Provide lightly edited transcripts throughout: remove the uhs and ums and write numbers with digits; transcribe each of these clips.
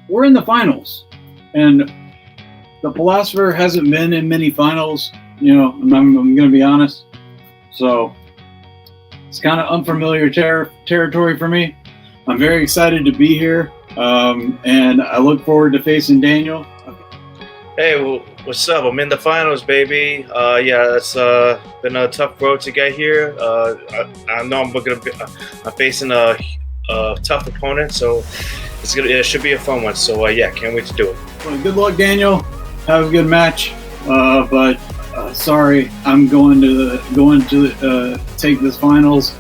we're in the finals, and the philosopher hasn't been in many finals. I'm going to be honest. So it's kind of unfamiliar territory for me. I'm very excited to be here, and I look forward to facing Daniel. Hey, what's up? I'm in the finals, baby. Yeah, it's been a tough road to get here. I know I'm facing a tough opponent, so it should be a fun one. So yeah, can't wait to do it. Well, good luck, Daniel. Have a good match. But sorry, I'm going to take this finals.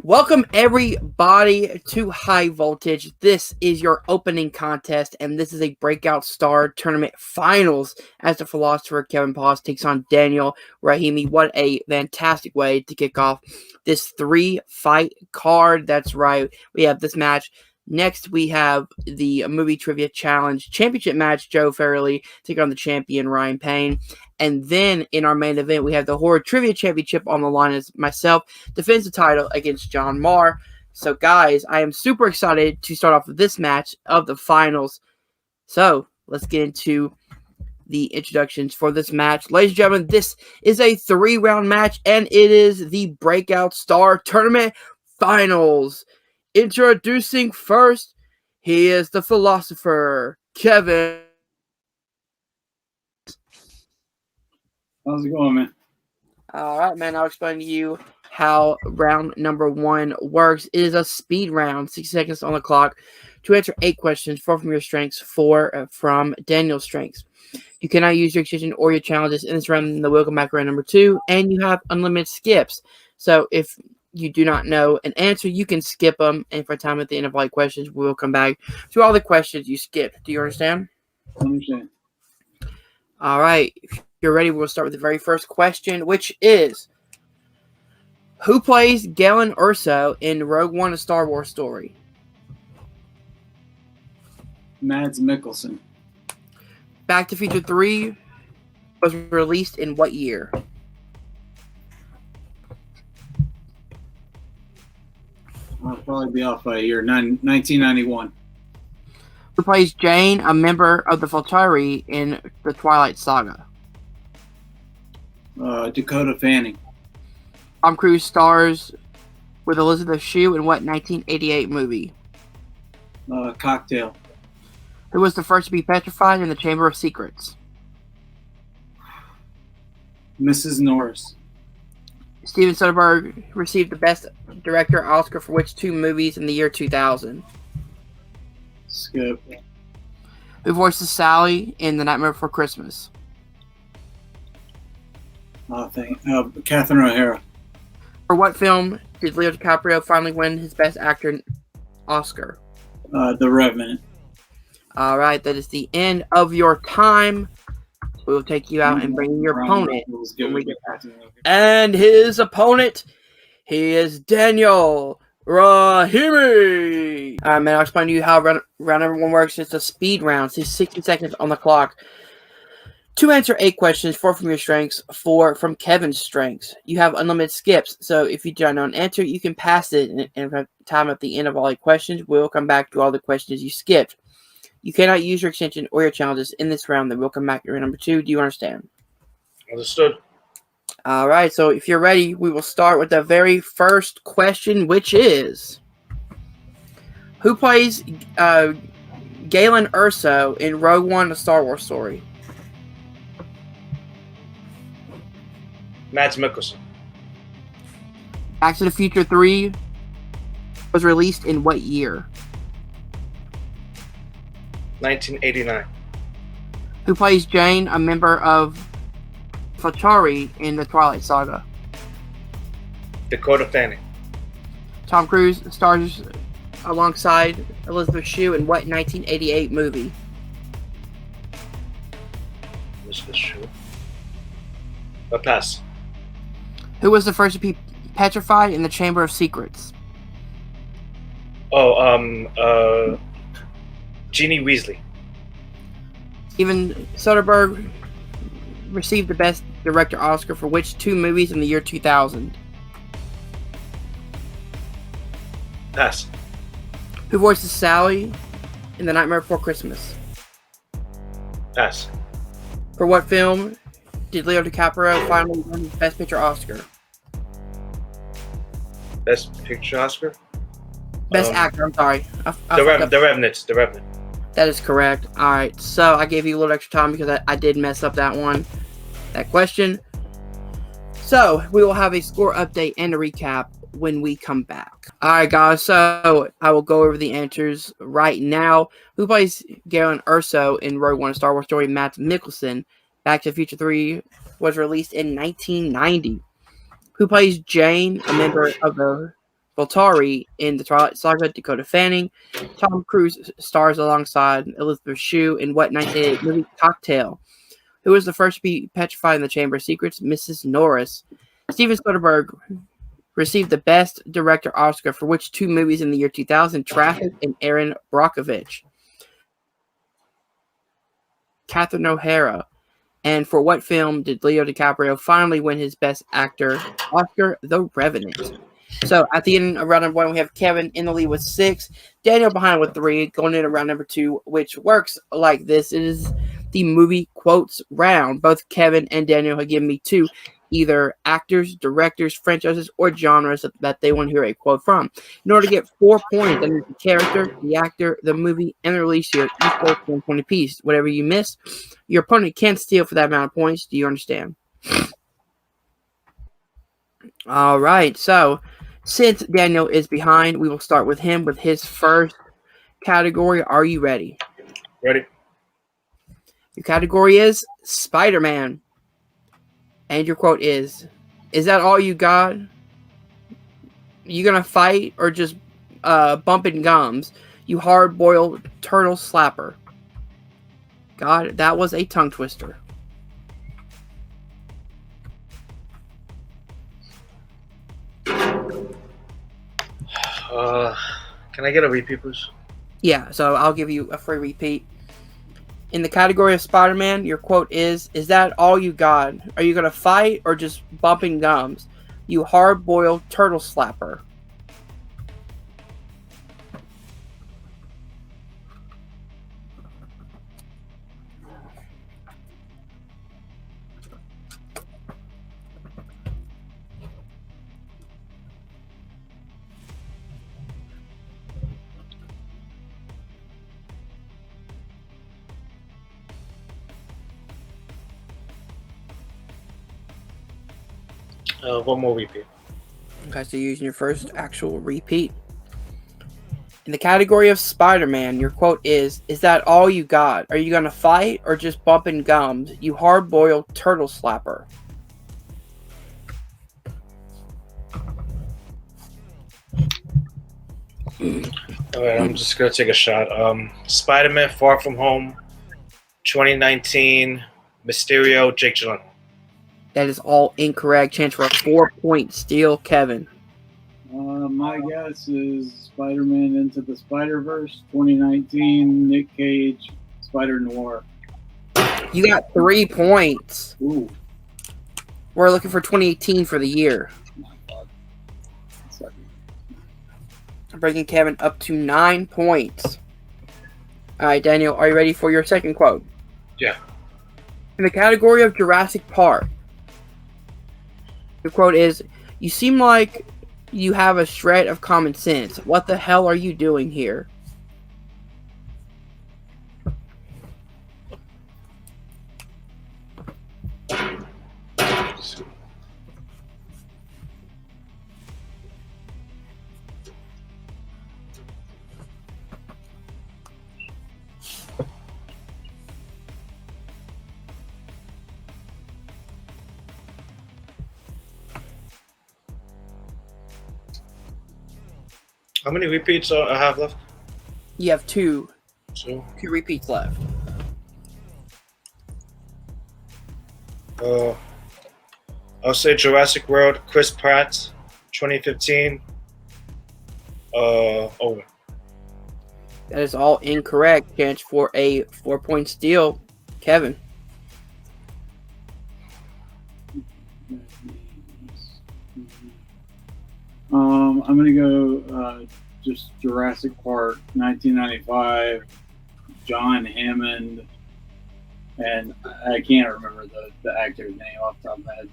Welcome everybody to High Voltage. This is your opening contest, and this is a Breakout Star Tournament Finals as the philosopher Kevin Paz takes on Daniel Rahimi. What a fantastic way to kick off this 3-fight card. That's right, we have this match. Next, we have the Movie Trivia Challenge Championship match, Joe Farrelly taking on the champion Ryan Payne. And then in our main event, we have the Horror Trivia Championship on the line as myself defends the title against John Maher. So, guys, I am super excited to start off with this match of the finals. So, let's get into the introductions for this match. Ladies and gentlemen, this is a 3-round match, and it is the Breakout Star Tournament Finals. Introducing first, he is the philosopher, Kevin. How's it going, man? All right, man. I'll explain to you how round number 1 works. It is a speed round, 60 seconds on the clock to answer 8 questions, 4 from your strengths, 4 from Daniel's strengths. You cannot use your extension or your challenges in this round. The will come back round number 2, and you have unlimited skips. So if you do not know an answer, you can skip them, and for time at the end of all questions, we will come back to all the questions you skipped. Do you understand? I understand. All right. If you're ready, we'll start with the very first question, which is, who plays Galen Erso in Rogue One: A Star Wars Story? Mads Mikkelsen. Back to Future 3 was released in what year? I'll probably be off by a year, 1991. Who plays Jane, a member of the Volturi in the Twilight Saga? Dakota Fanning. Tom Cruise stars with Elizabeth Shue in what 1988 movie? Cocktail. Who was the first to be petrified in the Chamber of Secrets? Mrs. Norris. Steven Soderbergh received the Best Director Oscar for which 2 movies in the year 2000? Skip. Who voices Sally in The Nightmare Before Christmas? Catherine O'Hara. For what film did Leo DiCaprio finally win his Best Actor Oscar? The Revenant. All right, that is the end of your time. We will take you out and bring in your opponent when we get back. And his opponent, he is Daniel Rahimi. All right, man, I'll explain to you how round number 1 works. It's a speed round. So 60 seconds on the clock to answer 8 questions, 4 from your strengths, 4 from Kevin's strengths. You have unlimited skips, so if you do not know an answer, you can pass it, and if time at the end of all 8 questions, we'll come back to all the questions you skipped. You cannot use your extension or your challenges in this round. Then we'll come back to round number 2. Do you understand? Understood. All right, so if you're ready, we will start with the very first question, which is, who plays Galen Erso in Rogue One: A Star Wars Story? Mads Mikkelsen. Back to the Future 3 was released in what year? 1989. Who plays Jane, a member of Volturi in the Twilight Saga? Dakota Fanning. Tom Cruise stars alongside Elizabeth Shue in what 1988 movie? Elizabeth Shue. A pass. Who was the first to be petrified in the Chamber of Secrets? Ginny Weasley. Steven Soderbergh received the Best director Oscar for which 2 movies in the year 2000? Pass. Who voices Sally in The Nightmare Before Christmas? Pass. For what film did Leo DiCaprio finally win his Best Picture Oscar? Best Picture Oscar? Best Actor, I'm sorry. The Revenant. The Revenant. That is correct. Alright, so I gave you a little extra time because I did mess up that question. So, we will have a score update and a recap when we come back. Alright guys, so I will go over the answers right now. Who plays Galen Erso in Rogue One, a Star Wars story? Matt Mikkelsen. Back to the Future 3 was released in 1990. Who plays Jane, a member of the Volturi in the Twilight Saga? Dakota Fanning. Tom Cruise stars alongside Elizabeth Shue in what 1988 movie? Cocktail. Who was the first to be petrified in the Chamber of Secrets? Mrs. Norris. Steven Soderbergh received the Best Director Oscar for which 2 movies in the year 2000? Traffic and Aaron Brockovich. Catherine O'Hara. And for what film did Leo DiCaprio finally win his Best Actor Oscar? The Revenant. So at the end of round number 1, we have Kevin in the lead with 6, Daniel behind with 3, going into round number 2, which works like this. It is the movie quotes round. Both Kevin and Daniel have given me 2, either actors, directors, franchises, or genres that they want to hear a quote from. In order to get 4 points, that means the character, the actor, the movie, and the release year, each goes 1 point apiece. Whatever you miss, your opponent can't steal for that amount of points. Do you understand? All right, so since Daniel is behind, we will start with him with his first category. Are you ready? Ready. Your category is Spider-Man. And your quote is that all you got? You gonna fight or just bumping gums? You hard-boiled turtle slapper. God, that was a tongue twister. Can I get a repeat, please? Yeah, so I'll give you a free repeat. In the category of Spider-Man, your quote is that all you got? Are you going to fight or just bumping gums? You hard-boiled turtle slapper. One more repeat. Okay, so you're using your first actual repeat. In the category of Spider-Man, your quote is that all you got? Are you going to fight or just bumping gums? You hard-boiled turtle slapper. Alright, I'm just going to take a shot. Spider-Man Far From Home, 2019, Mysterio, Jake Gyllenhaal. That is all incorrect. Chance for a 4-point steal, Kevin. My guess is Spider-Man Into the Spider-Verse, 2019, Nick Cage, Spider-Noir. You got 3 points. Ooh. We're looking for 2018 for the year. My God. Sorry. Bringing Kevin up to 9 points. All right, Daniel, are you ready for your second quote? Yeah. In the category of Jurassic Park, your quote is, you seem like you have a shred of common sense. What the hell are you doing here? How many repeats I have left? You have 2 So, repeats left. I'll say Jurassic World, Chris Pratt, 2015. Over. That is all incorrect. Chance for a 4-point steal, Kevin. I'm gonna go just Jurassic Park, 1995, John Hammond, and I can't remember the actor's name off the top of my head.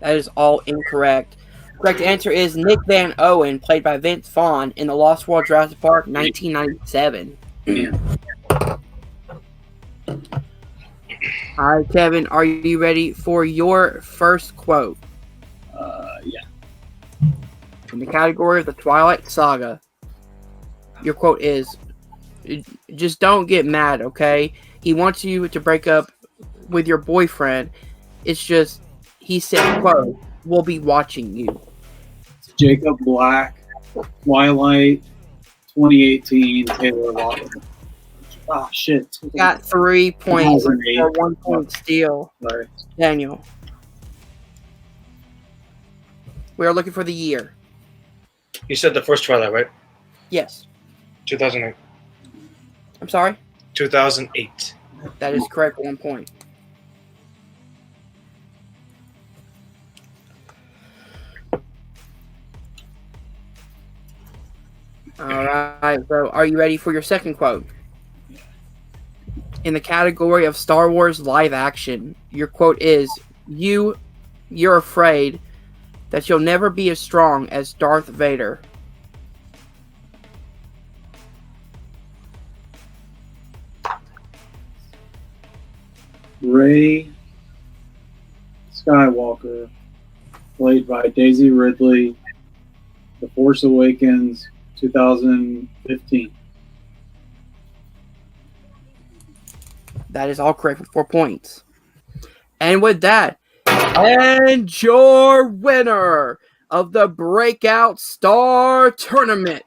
That is all incorrect. Correct answer is Nick Van Owen, played by Vince Vaughn in The Lost World Jurassic Park, 1997. All right, Kevin, are you ready for your first quote? Yeah. In the category of the Twilight Saga, your quote is, just don't get mad, okay? He wants you to break up with your boyfriend. It's just, he said, quote, we'll be watching you. Jacob Black, Twilight, 2018, Taylor Lautner. Oh, shit. Got 3 points 2008. for 1 point steal. Sorry. Daniel. We are looking for the year. You said the first Twilight, right? Yes. 2008. I'm sorry? 2008. That is correct, 1 point. All right, so are you ready for your second quote? In the category of Star Wars live action, your quote is, you're afraid that you'll never be as strong as Darth Vader. Rey Skywalker, played by Daisy Ridley, The Force Awakens, 2015. That is all correct with 4 points. And with that, and your winner of the Breakout Star Tournament,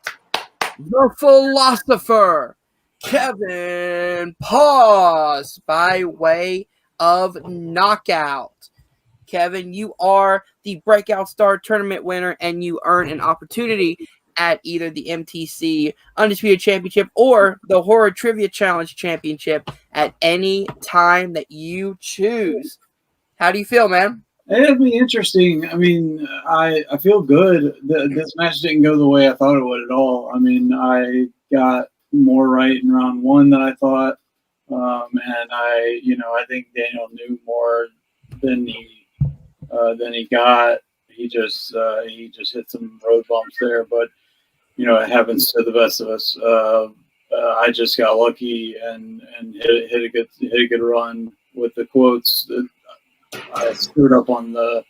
the philosopher, Kevin Pause, by way of knockout. Kevin, you are the Breakout Star Tournament winner, and you earn an opportunity at either the MTC Undisputed Championship or the Horror Trivia Challenge Championship at any time that you choose. How do you feel, man? It'll be interesting. I mean, I feel good. This match didn't go the way I thought it would at all. I mean, I got more right in round one than I thought, and I think Daniel knew more than he got. He just hit some road bumps there, but it happens to the best of us. I just got lucky and hit a good run with the quotes. I screwed up on the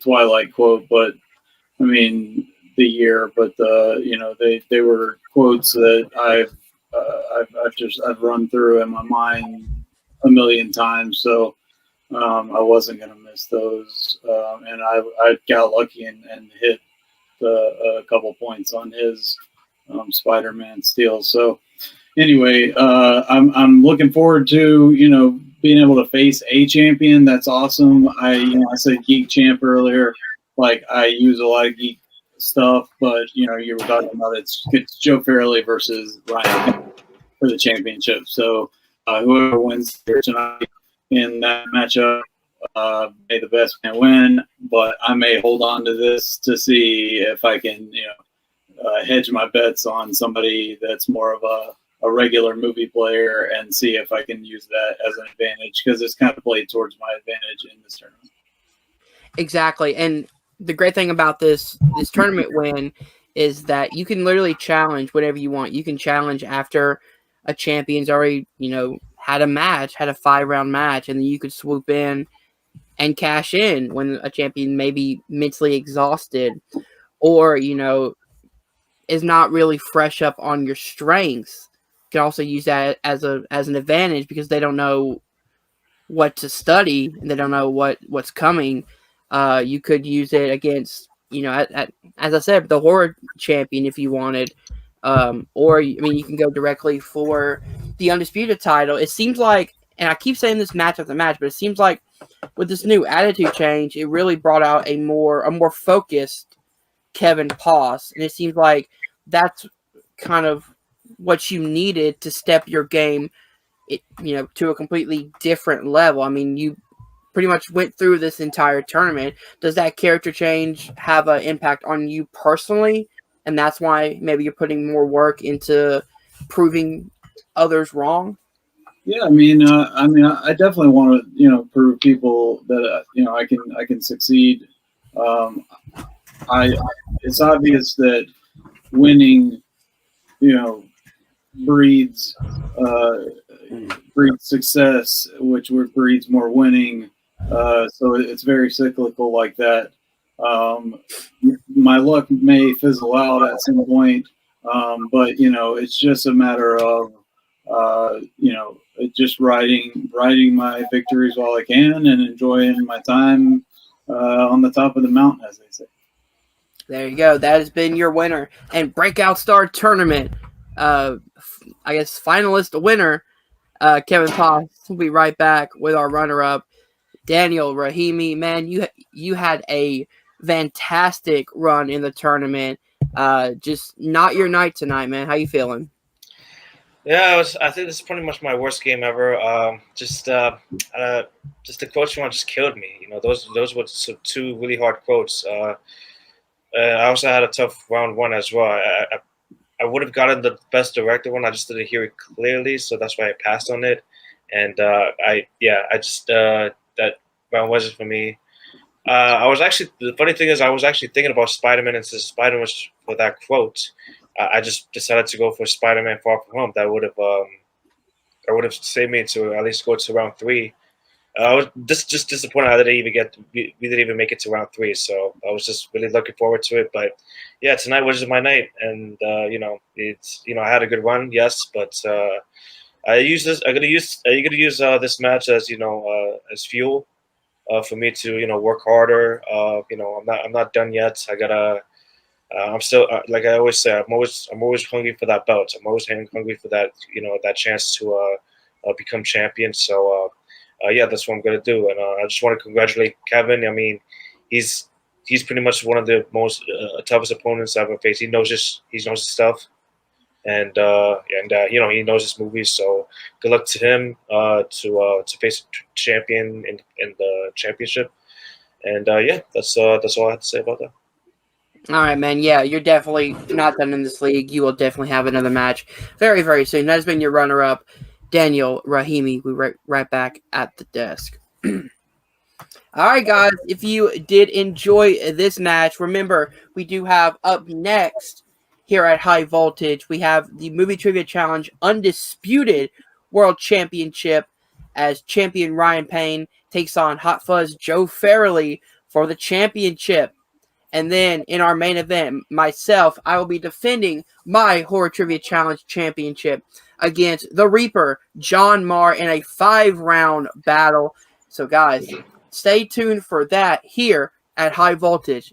Twilight quote, but I mean the year. But they were quotes that I've run through in my mind a million times. So I wasn't gonna miss those, and I got lucky and hit a couple points on his Spider-Man steal. So anyway, I'm looking forward to being able to face a champion. That's awesome. I said geek champ earlier. Like, I use a lot of geek stuff, but you were talking about it's Joe Farrelly versus Ryan Payne for the championship. So whoever wins here tonight in that matchup, may the best man win. But I may hold on to this to see if I can hedge my bets on somebody that's more of a regular movie player and see if I can use that as an advantage, because it's kind of played towards my advantage in this tournament. Exactly. And the great thing about this tournament win is that you can literally challenge whatever you want. You can challenge after a champion's already, had a 5-round match, and then you could swoop in and cash in when a champion may be mentally exhausted or, is not really fresh up on your strengths. You can also use that as an advantage because they don't know what to study and they don't know what's coming. You could use it against, as I said, the horror champion if you wanted. Or you can go directly for the undisputed title. It seems like, and I keep saying this match after match, but it seems like with this new attitude change, it really brought out a more focused Kevin Pause, and it seems like that's kind of what you needed to step your game, to a completely different level. I mean, pretty much went through this entire tournament. Does that character change have an impact on you personally? And that's why maybe you're putting more work into proving others wrong? Yeah, I definitely want to, prove people that I can succeed. It's obvious that winning, breeds breeds success, which breeds more winning. So it's very cyclical like that. My luck may fizzle out at some point, but it's just a matter of just riding my victories while I can and enjoying my time on the top of the mountain, as they say. There you go. That has been your winner and Breakout Star Tournament. I guess finalist winner, Kevin Paz. We'll be right back with our runner-up, Daniel Rahimi. Man, you had a fantastic run in the tournament. Just not your night tonight, man. How you feeling? Yeah, I think this is pretty much my worst game ever. Just the quotes one just killed me. Those were two really hard quotes. I also had a tough round one as well. I would have gotten the best director one. I just didn't hear it clearly, so that's why I passed on it. And that round wasn't for me. The funny thing is, I was actually thinking about Spider-Man, and since Spider-Man was for that quote, I just decided to go for Spider-Man Far From Home. That would have saved me to at least go to round 3. I was just disappointed I didn't even make it to round 3. So I was just really looking forward to it. But yeah, tonight was my night, and I had a good run, yes, but I'm gonna use this match as as fuel for me to work harder. I'm not done yet. I'm still like I always say, I'm always hungry for that belt. I'm always hungry for that that chance to become champion. So that's what I'm gonna do. And I just want to congratulate Kevin. I mean, he's pretty much one of the most toughest opponents I've ever faced. He knows his stuff, and he knows his movies. So good luck to him to face a champion in the championship. And that's all I have to say about that. All right, man. Yeah, you're definitely not done in this league. You will definitely have another match very, very soon. That has been your runner-up, Daniel Rahimi. We're right back at the desk. All right, guys. If you did enjoy this match, remember, we do have up next here at High Voltage, we have the Movie Trivia Challenge Undisputed World Championship as Champion Ryan Payne takes on Hot Fuzz Joe Farrelly for the championship. And then in our main event, myself, I will be defending my Horror Trivia Challenge Championship against the Reaper, John Maher, in a 5-round battle. So, guys, stay tuned for that here at High Voltage.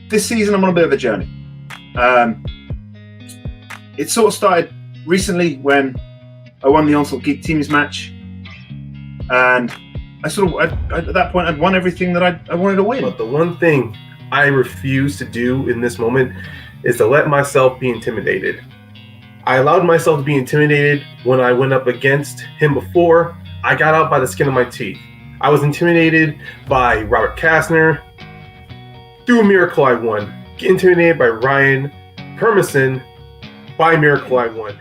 This season, I'm on a bit of a journey. It sort of started recently when I won the Onslaught Geek Teams match. And at that point, I'd won everything that I wanted to win. But the one thing I refuse to do in this moment is to let myself be intimidated. I allowed myself to be intimidated when I went up against him before. I got out by the skin of my teeth. I was intimidated by Robert Kastner. Through a miracle, I won. Intimidated by Ryan Permison. By miracle, I won.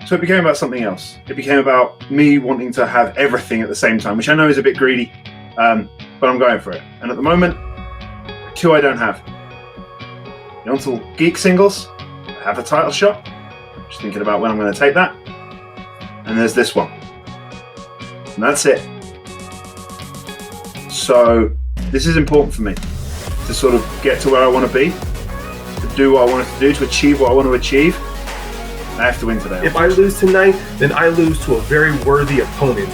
So it became about something else. It became about me wanting to have everything at the same time, which I know is a bit greedy, but I'm going for it. And at the moment, 2 I don't have. The Onslaught Geek singles, I have a title shot. Just thinking about when I'm going to take that. And there's this one. And that's it. So this is important for me to sort of get to where I want to be, to do what I want to do, to achieve what I want to achieve. I have to win today. If I lose tonight, then I lose to a very worthy opponent.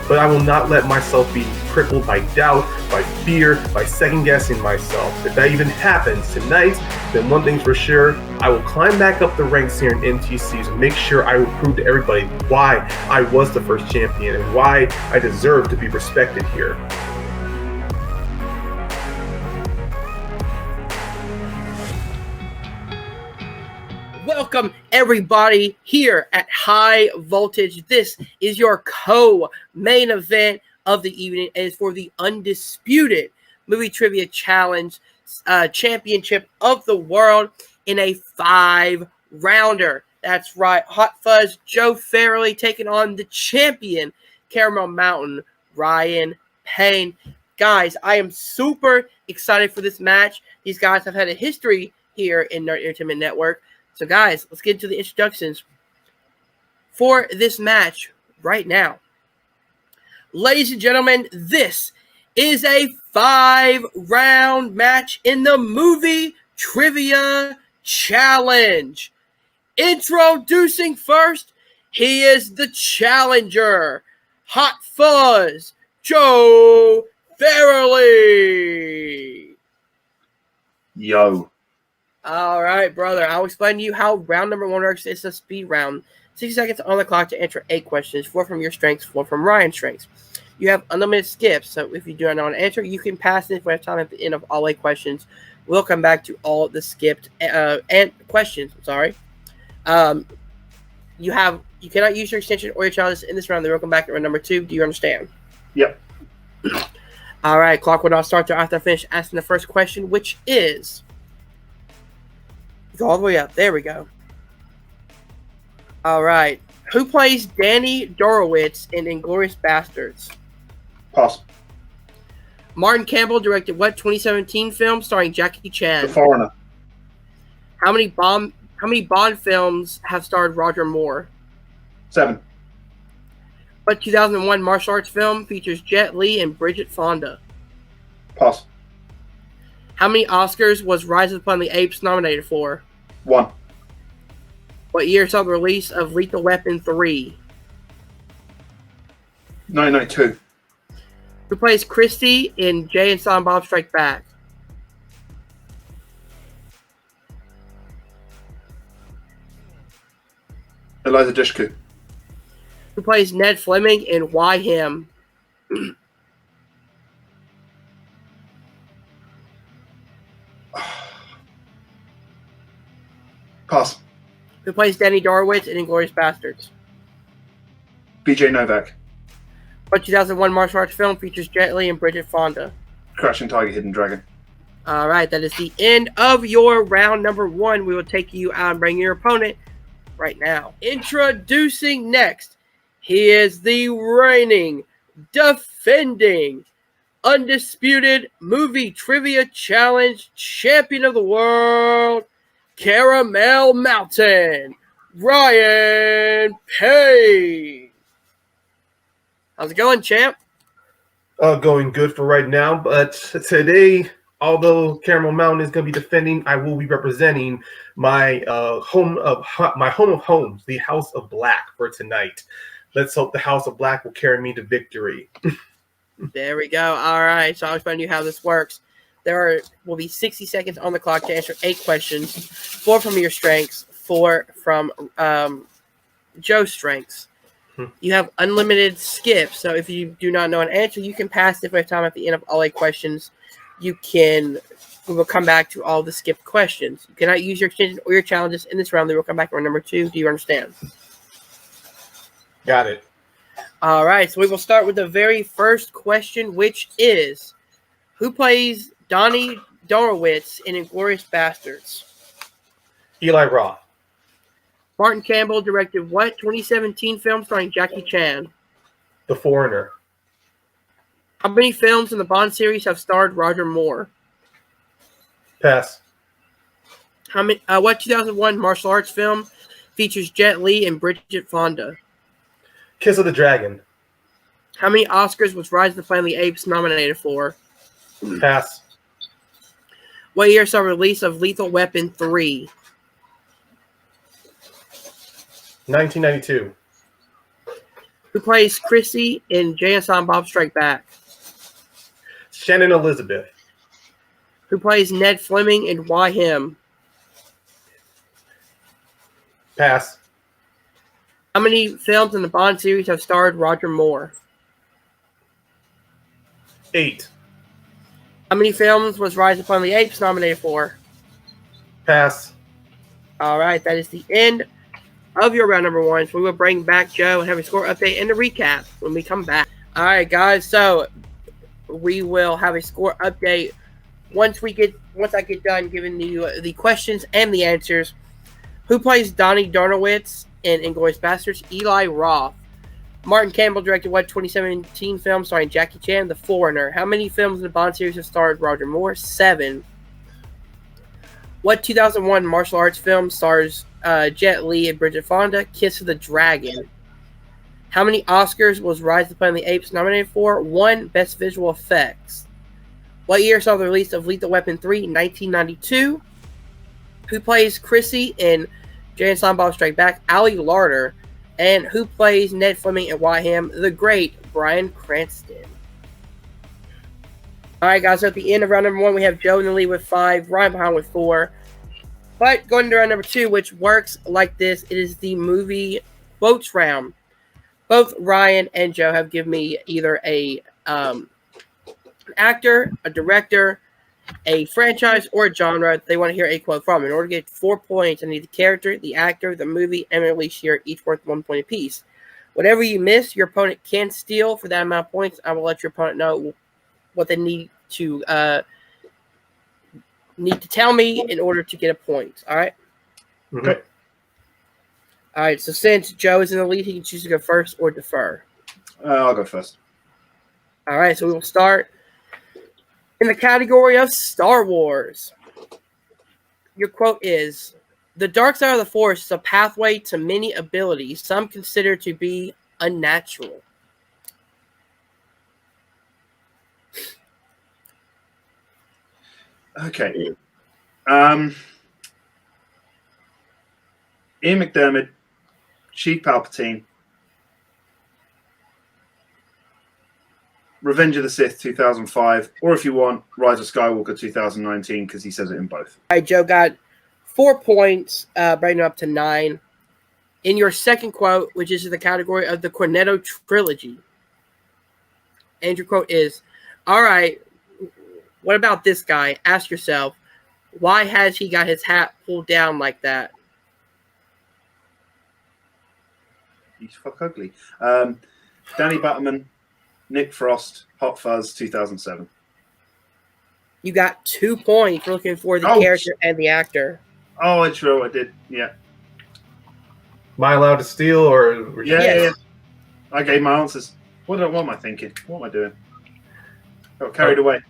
But I will not let myself be crippled by doubt, by fear, by second-guessing myself. If that even happens tonight, then one thing's for sure, I will climb back up the ranks here in MTCs and make sure I will prove to everybody why I was the first champion and why I deserve to be respected here. Welcome, everybody, here at High Voltage. This is your co-main event of the evening is for the Undisputed Movie Trivia Challenge Championship of the World in a 5-rounder. That's right, Hot Fuzz Joe Farrelly taking on the champion Caramel Mountain Ryan Payne. Guys, I am super excited for this match. These guys have had a history here in Nerd Entertainment Network. So guys, let's get into the introductions for this match right now. Ladies and gentlemen, this is a 5-round match in the Movie Trivia Challenge. Introducing first, he is the challenger, Hot Fuzz Joe Farrelly. Yo. All right, brother. I'll explain to you how round number 1 works. It's a speed round. 60 seconds on the clock to answer 8 questions, 4 from your strengths, 4 from Ryan's strengths. You have unlimited skips, so if you do not know an answer, you can pass it if we have time at the end of all 8 questions. We'll come back to all the skipped questions. Sorry. You cannot use your extension or your challenge in this round. They will come back at round number 2. Do you understand? Yep. All right. Clock will not start till after I finish asking the first question, which is... Go all the way up. There we go. All right. Who plays Danny Dorowitz in Inglourious Bastards? Pass. Martin Campbell directed what 2017 film starring Jackie Chan? The Foreigner. How many Bond films have starred Roger Moore? 7. What 2001 martial arts film features Jet Li and Bridget Fonda? Pass. How many Oscars was Rise of the Apes nominated for? 1. What year saw the release of Lethal Weapon 3? 1992. Who plays Christy in Jay and Silent Bob Strike Back? Eliza Dushku. Who plays Ned Fleming in Why Him? Pass. Who plays Danny Dorowitz in Inglourious Bastards? BJ Novak. What 2001 martial arts film features Jet Li and Bridget Fonda? Crouching Tiger, Hidden Dragon. All right, that is the end of your round number 1. We will take you out and bring your opponent right now. Introducing next, he is the reigning, defending, Undisputed Movie Trivia Challenge Champion of the World, Caramel Mountain, Ryan Payne. How's it going, champ? Going good for right now, but today, although Caramel Mountain is going to be defending, I will be representing my home of homes, the House of Black, for tonight. Let's hope the House of Black will carry me to victory. There we go. All right, so I'll explain to you how this works. Will be 60 seconds on the clock to answer 8 questions, 4 from your strengths, 4 from Joe's strengths. You have unlimited skips, so if you do not know an answer, you can pass it if we have time at the end of all 8 questions. We will come back to all the skipped questions. You cannot use your extension or your challenges in this round. They will come back to round number 2. Do you understand? Got it. All right, so we will start with the very first question, which is, who plays Donnie Dorowitz in Inglourious Bastards? Eli Roth. Martin Campbell directed what 2017 film starring Jackie Chan? The Foreigner. How many films in the Bond series have starred Roger Moore? Pass. What 2001 martial arts film features Jet Li and Bridget Fonda? Kiss of the Dragon. How many Oscars was Rise of the Planet of the Apes nominated for? Pass. What year saw the release of Lethal Weapon 3? 1992. Who plays Chrissy in Jay and Silent Bob Strike Back? Shannon Elizabeth. Who plays Ned Fleming in Why Him? Pass. How many films in the Bond series have starred Roger Moore? 8. How many films was Rise of the Planet of the Apes nominated for? Pass. All right, that is the end of your round number 1. So we will bring back Joe and have a score update and a recap when we come back. All right, guys. So we will have a score update once I get done giving the questions and the answers. Who plays Donnie Darnowitz in Inglourious Basterds? Eli Roth. Martin Campbell directed what 2017 film starring Jackie Chan? The Foreigner. How many films in the Bond series have starred Roger Moore? 7. What 2001 martial arts film stars Jet Li and Bridget Fonda? Kiss of the Dragon. How many Oscars was Rise of the Planet of the Apes nominated for? 1. Best Visual Effects. What year saw the release of Lethal Weapon 3? 1992. Who plays Chrissy in Jay and Silent Bob Strike Back? Ali Larter. And who plays Ned Fleming in Wyham? The great Bryan Cranston. All right, guys. So at the end of round number 1, we have Joe in the lead with 5, Ryan behind with 4. But going to round number 2, which works like this, it is the movie quotes round. Both Ryan and Joe have given me either an actor, a director, a franchise, or a genre they want to hear a quote from. In order to get 4 points, I need the character, the actor, the movie, and release year, each worth 1 point apiece. Whatever you miss, your opponent can steal for that amount of points. I will let your opponent know what they need to tell me in order to get a point. All right? Okay. All right, so since Joe is in the lead, he can choose to go first or defer. I'll go first. All right, so we will start in the category of Star Wars. Your quote is, "The dark side of the Force is a pathway to many abilities some consider to be unnatural." Okay. Ian McDermott, Chief Palpatine, Revenge of the Sith 2005, or if you want, Rise of Skywalker 2019, because he says it in both. All right, Joe got 4 points, bringing it up to 9. In your second quote, which is in the category of the Cornetto trilogy, and your quote is, "All right, what about this guy? Ask yourself, why has he got his hat pulled down like that?" He's fuck ugly. Danny Batterman, Nick Frost, Hot Fuzz 2007. You got 2 points for looking for the character and the actor. Oh, it's true. I did. Yeah. Am I allowed to steal or? Yeah. I gave my answers. What am I thinking? What am I doing? Got carried away.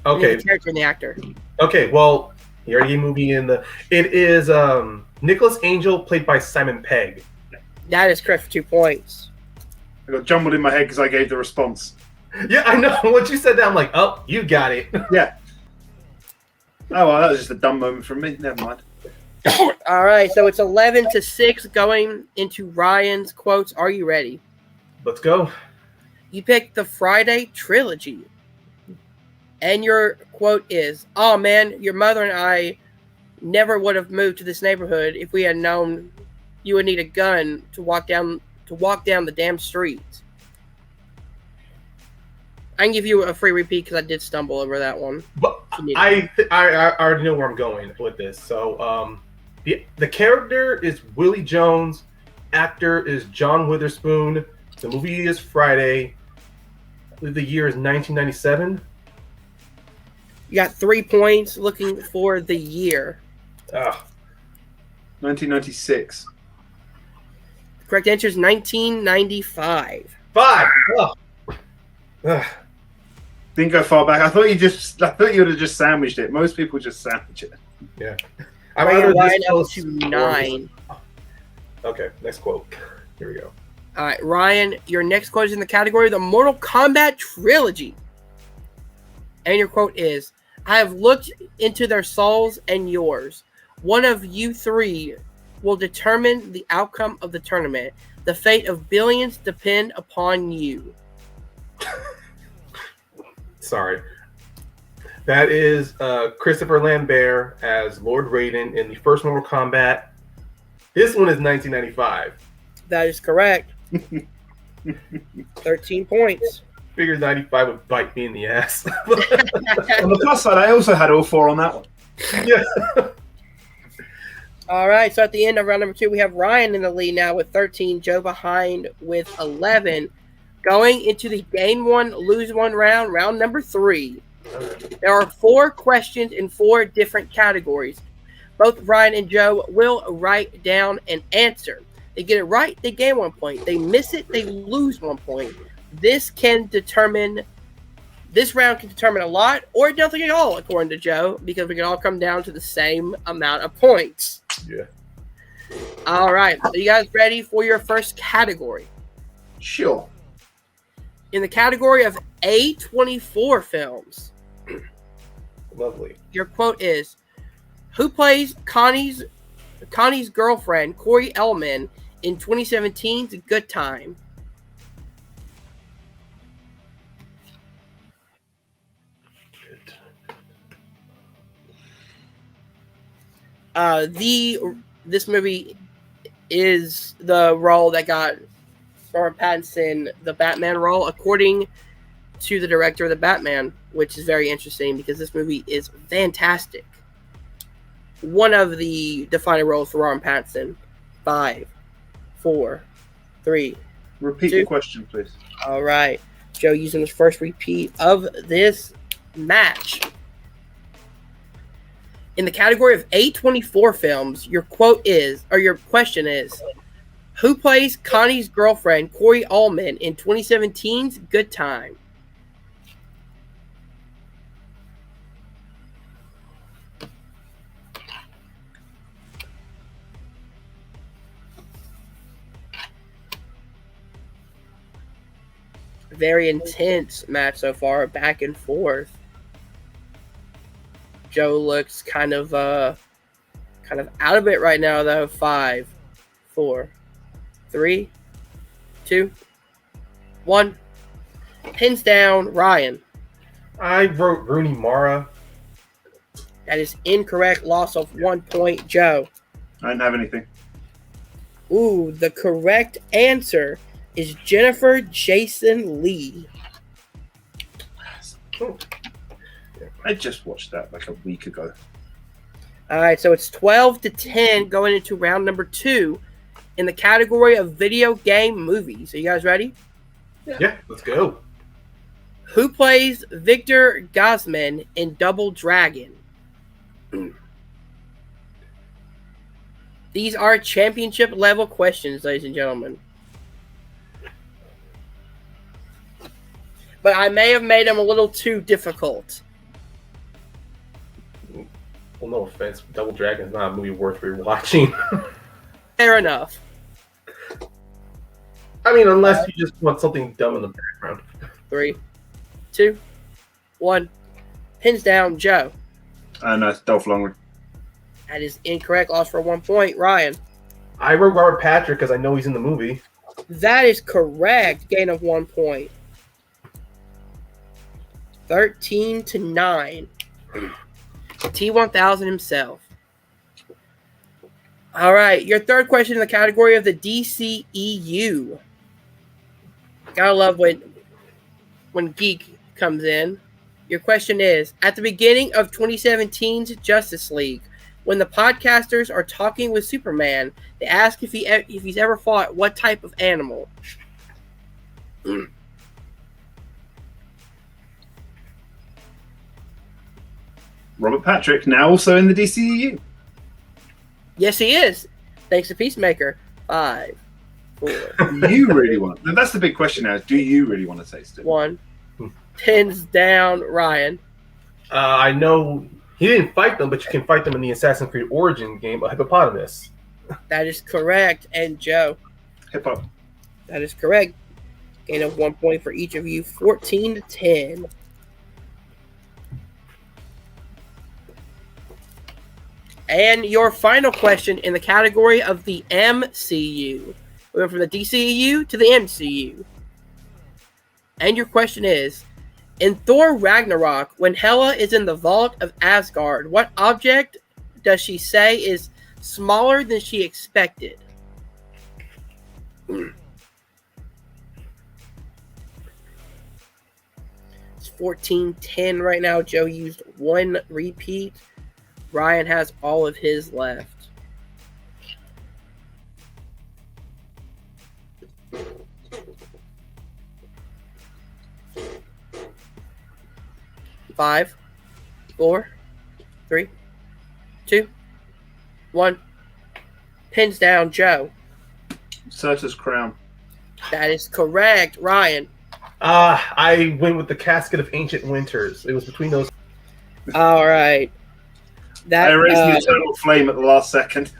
Okay. The character and the actor. Okay. Well, you already gave movie in the. It is Nicholas Angel, played by Simon Pegg. That is correct for 2 points. I got jumbled in my head because I gave the response. Yeah, I know. Once you said that, I'm like, oh, you got it. Yeah. Oh, well, that was just a dumb moment from me. Never mind. All right, so it's 11-6 going into Ryan's quotes. Are you ready? Let's go. You picked the Friday trilogy. And your quote is, "Oh man, your mother and I never would have moved to this neighborhood if we had known you would need a gun to walk down the damn street." I can give you a free repeat because I did stumble over that one. But I already know where I'm going with this. So the character is Willie Jones, actor is John Witherspoon. The movie is Friday. I believe the year is 1997. You got 3 points looking for the year. 1996. Correct answer is 1995. 5. Ugh. Didn't go far back. I thought you would have just sandwiched it. Most people just sandwich it. Yeah. Ryan up to 9. Okay, next quote. Here we go. All right, Ryan, your next quote is in the category of the Mortal Kombat trilogy. And your quote is, "I have looked into their souls and yours. One of you 3 will determine the outcome of the tournament. The fate of billions depend upon you." Sorry. That is Christopher Lambert as Lord Raiden in the first Mortal Kombat. This one is 1995. That is correct. 13 points. Figured 95 would bite me in the ass. On the plus side, I also had all 4 on that one. Yeah. All right, so at the end of round number 2, we have Ryan in the lead now with 13, Joe behind with 11. Going into the gain one, lose one round number 3. There are 4 questions in 4 different categories. Both Ryan and Joe will write down an answer. They get it right, they gain 1 point. They miss it, they lose 1 point. This round can determine a lot or nothing at all, according to Joe, because we can all come down to the same amount of points. Yeah. All right. Are you guys ready for your first category? Sure. In the category of A24 films, Lovely. your quote is, who plays Connie's girlfriend, Corey Ellman, in 2017's Good Time? This movie is the role that got Robert Pattinson the Batman role, according to the director of the Batman, which is very interesting because this movie is fantastic. One of the defining roles for Robert Pattinson. 5, 4, 3. Repeat 2. the question, please. All right. Joe using his first repeat of this match. In the category of A24 films, your question is, who plays Connie's girlfriend, Corey Ellman, in 2017's Good Time? Very intense match so far, back and forth. Joe looks kind of out of it right now, though. 5, 4, 3, 2, 1. Pins down, Ryan. I wrote Rooney Mara. That is incorrect. Loss of 1 point, Joe. I didn't have anything. Ooh, the correct answer is Jennifer Jason Leigh. I just watched that like a week ago. All right, so it's 12-10 going into round number 2 in the category of video game movies. Are you guys ready? Yeah, let's go. Who plays Victor Gazman in Double Dragon? These are championship level questions, ladies and gentlemen. But I may have made them a little too difficult. Well, no offense, Double Dragon is not a movie worth rewatching. Fair enough. I mean, unless you just want something dumb in the background. 3, 2, 1. Pins down, Joe. No, it's Dolph Lundgren. That is incorrect. Lost for 1 point, Ryan. I wrote Robert Patrick because I know he's in the movie. That is correct. Gain of 1 point. 13-9. T1000 himself. All right, your third question in the category of the DCEU. Gotta love when Geek comes in. Your question is, at the beginning of 2017's Justice League, when the podcasters are talking with Superman, they ask if he's ever fought what type of animal. Robert Patrick, now also in the DCEU. Yes, he is. Thanks to Peacemaker. 5, 4. Do you really want? That's the big question now. Do you really want to taste it? 1. Pins down, Ryan. I know he didn't fight them, but you can fight them in the Assassin's Creed Origin game, a hippopotamus. That is correct. And Joe. Hip hop. That is correct. Gain of 1 point for each of you. 14-10. And your final question in the category of the MCU. We went from the DCEU to the MCU. And your question is, in Thor Ragnarok, when Hela is in the vault of Asgard, what object does she say is smaller than she expected? It's 14-10 right now. Joe used 1 repeat. Ryan has all of his left. 5, 4, 3, 2, 1. Pins down, Joe. Certa's crown. That is correct, Ryan. I went with the Casket of Ancient Winters. It was between those. All right. I erased the eternal flame at the last second.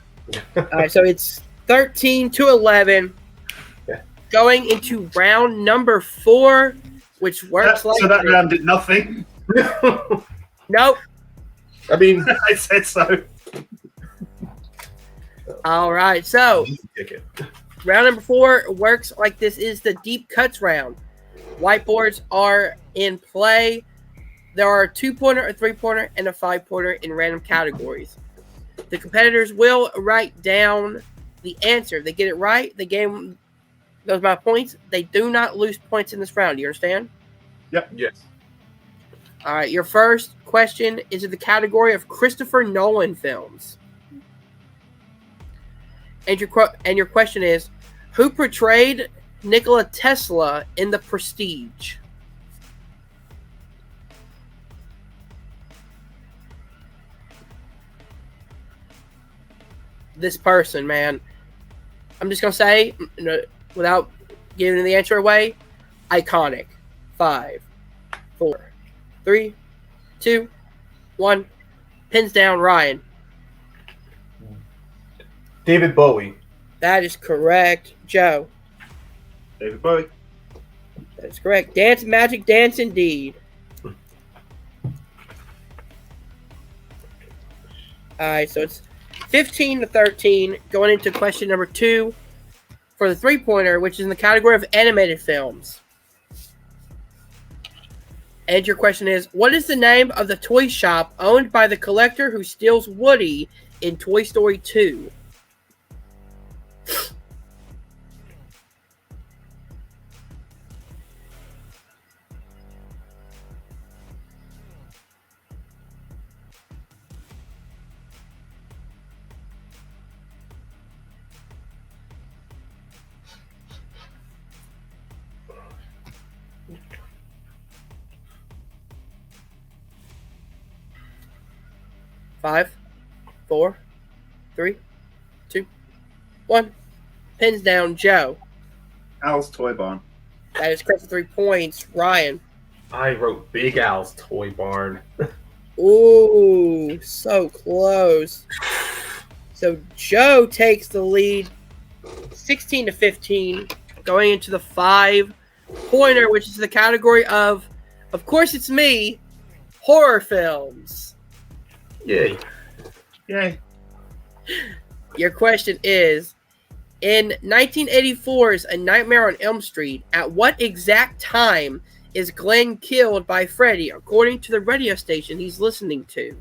All right, so it's 13-11. Yeah. Going into round number 4, which works So that round did nothing. Nope. I mean, I said so. All right, so ticket. round number 4 works like this is the deep cuts round. Whiteboards are in play. There are a 2-pointer, a 3-pointer, and a 5-pointer in random categories. The competitors will write down the answer. If they get it right, the game goes by points. They do not lose points in this round. Do you understand? Yep. Yes. All right, your first question is in the category of Christopher Nolan films. And your question is, who portrayed Nikola Tesla in The Prestige? This person, man. I'm just going to say, without giving the answer away, iconic. 5, 4, 3, 2, 1. Pins down, Ryan. David Bowie. That is correct, Joe. David Bowie. That is correct. Dance, magic, dance, indeed. All right, so it's 15-13. Going into question number 2 for the 3-pointer, which is in the category of animated films. And your question is, what is the name of the toy shop owned by the collector who steals Woody in Toy Story 2? Five, 4, 3, 2, 1. Pins down, Joe. Al's Toy Barn. That is correct for 3 points. Ryan. I wrote Big Al's Toy Barn. Ooh, so close. So Joe takes the lead 16-15, going into the 5-pointer, which is the category of course it's me, horror films. Yay. Yay. Your question is, in 1984's A Nightmare on Elm Street, at what exact time is Glenn killed by Freddy, according to the radio station he's listening to?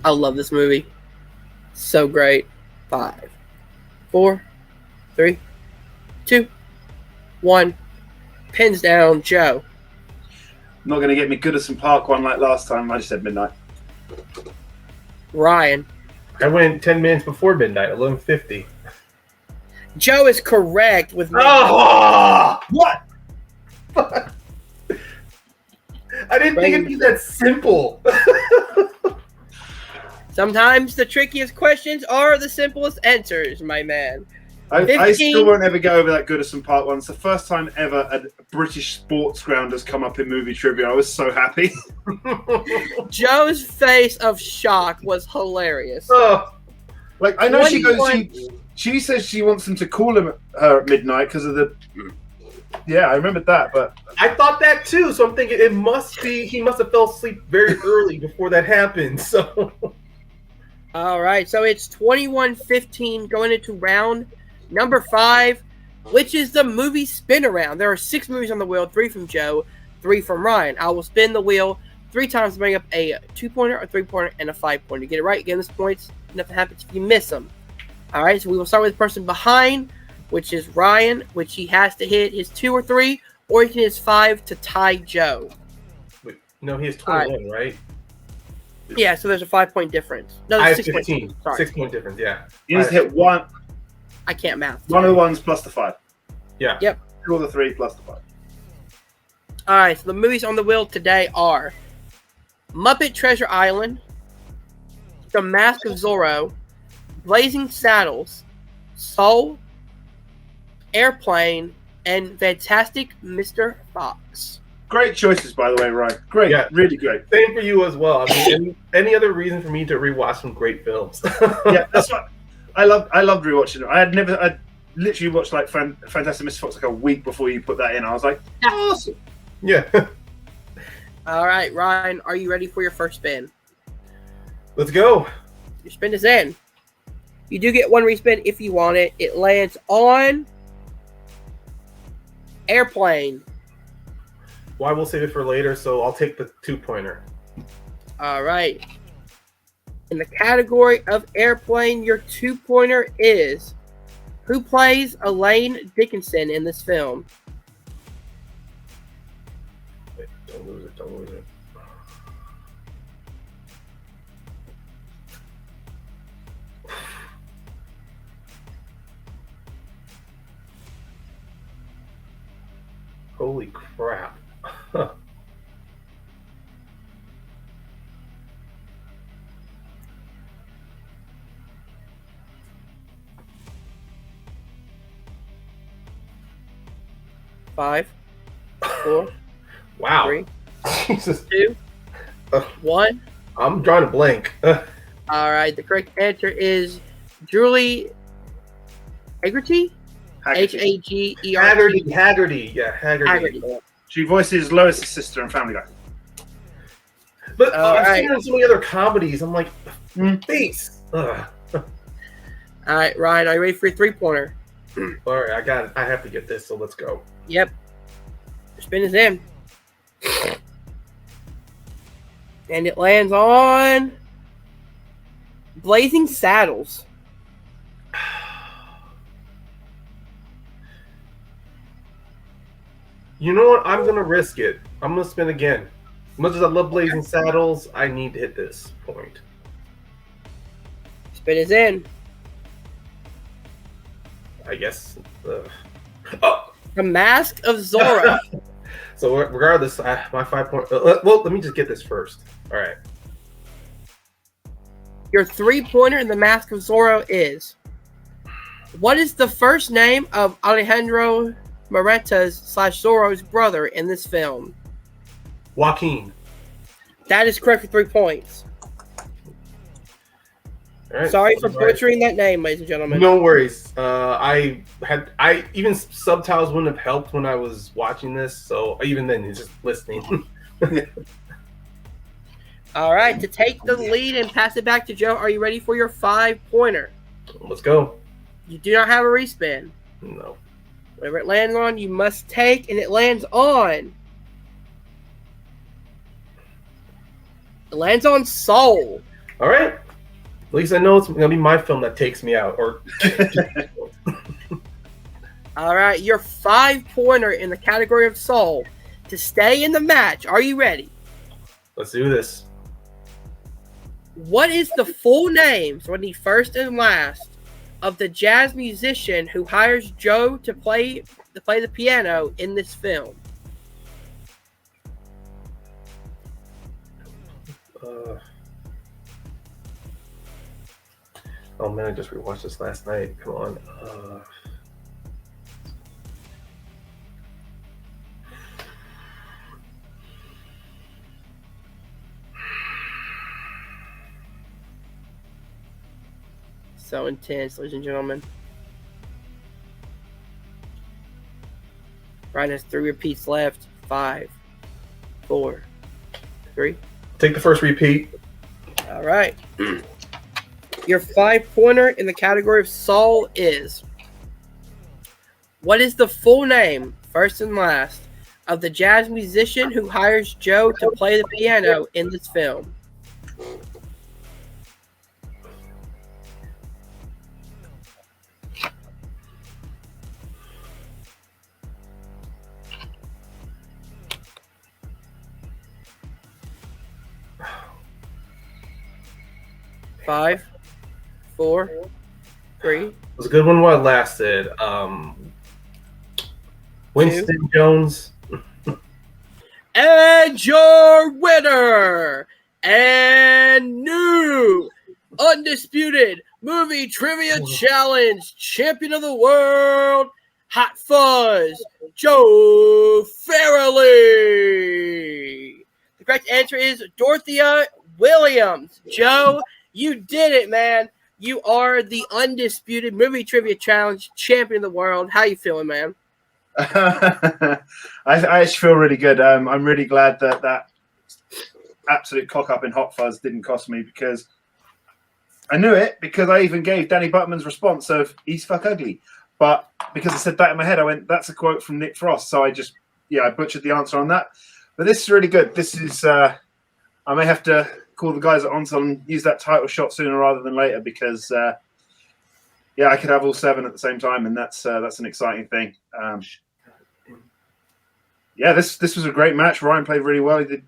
I love this movie. So great. 5, 4, 3, 2, 1. Pins down, Joe. Not going to get me Goodison Park one like last time. I just said midnight. Ryan. I went 10 minutes before midnight, 11:50. Joe is correct with me. Oh! What? I didn't think it'd be that simple. Sometimes the trickiest questions are the simplest answers, my man. I still won't ever go over that Goodison Park one. It's the first time ever a British sports ground has come up in movie trivia. I was so happy. Joe's face of shock was hilarious. Oh, Like, I know she 21 goes. She says she wants them to call her at midnight because of the. Yeah, I remembered that, but I thought that too, so I'm thinking it must be he must have fell asleep very early before that happened. So All right, so it's 21-15 going into round number 5, which is the movie spin around. There are 6 movies on the wheel, 3 from Joe, 3 from Ryan. I will spin the wheel 3 times to bring up a 2-pointer, a 3-pointer, and a 5-pointer. Get it right, get us points. Nothing happens if you miss them. All right, so we will start with the person behind, which is Ryan, which he has to hit his 2 or 3, or he can hit his 5 to tie Joe. no, he has 21, right? Yeah, so there's a 5-point difference. No, I have there's 6 15. points. Sorry, 6 point difference. Yeah. You need to hit one I can't math. of the ones plus the 5. Yeah. Yep. 2 of the 3 plus the 5. All right, so the movies on the wheel today are Muppet Treasure Island, The Mask of Zorro, Blazing Saddles, Soul, Airplane, and Fantastic Mr. Fox. Great choices, by the way, Ryan. Great, Yeah. really great. Same for you as well. I mean, any other reason for me to rewatch some great films? Yeah, that's what I loved rewatching it. I literally watched like Fantastic Mr. Fox like a week before you put that in. I was like, awesome. Yeah. All right, Ryan, are you ready for your first spin? Let's go. Your spin is in. You do get one respin if you want it. It lands on Airplane. Well, I will save it for later, so I'll take the 2-pointer. All right. In the category of Airplane, your 2-pointer is who plays Elaine Dickinson in this film? Wait, don't lose it. Don't lose it. Holy crap. Five, 4, Wow. 3, Jesus. 2, 1. I'm drawing a blank. All right. The correct answer is Julie Haggerty. Haggerty. Haggerty. Yeah, Haggerty. Haggerty. She voices Lois's sister in Family Guy. But I've right. seen her in so many other comedies. I'm like, face. Ugh. All right, Ryan, are you ready for your 3-pointer? All right, I got it. I have to get this, so let's go. Yep. Your spin is in. And it lands on Blazing Saddles. You know what? I'm gonna risk it. I'm gonna spin again. As much as I love Blazing Saddles, I need to hit this point. Spin is in. I guess. Oh, The Mask of Zorro. so regardless, my 5-point. Well, let me just get this first. All right. Your 3-pointer in The Mask of Zorro is what is the first name of Alejandro Moreta's / Zorro's brother in this film? Joaquin. That is correct for 3 points. All right. Sorry for butchering that name, ladies and gentlemen. No worries. I even subtitles wouldn't have helped when I was watching this, so even then, it's just listening. All right, to take the lead and pass it back to Joe, are you ready for your 5-pointer? Let's go. You do not have a respin. No. Whatever it lands on, you must take, and it lands on. It lands on Soul. All right. At least I know it's gonna be my film that takes me out. Or All right, your 5-pointer in the category of Soul. To stay in the match, are you ready? let's do this. What is the full name, so the first and last, of the jazz musician who hires Joe to play the piano in this film? Oh man, I just rewatched this last night. Come on. So intense, ladies and gentlemen. Ryan has 3 repeats left. 5, 4, 3. Take the first repeat. All right. Your 5-pointer in the category of Soul is what is the full name, first and last, of the jazz musician who hires Joe to play the piano in this film? 5, 4, 3. It was a good one while it lasted. Winston Jones. And your winner and new Undisputed Movie Trivia Challenge Champion of the World, Hot Fuzz, Joe Farrelly. The correct answer is Dorothea Williams. Joe, you did it, man. You are the Undisputed Movie Trivia Challenge Champion of the World. How you feeling, man? I actually feel really good. I'm really glad that absolute cock up in Hot Fuzz didn't cost me, because I knew it, because I even gave Danny Buttman's response of "he's fuck ugly," but because I said that in my head, I went, "That's a quote from Nick Frost." So I butchered the answer on that. But this is really good. This is I may have to call the guys at Onsel and use that title shot sooner rather than later, because I could have all 7 at the same time, and that's an exciting thing. This was a great match. Ryan played really well. He did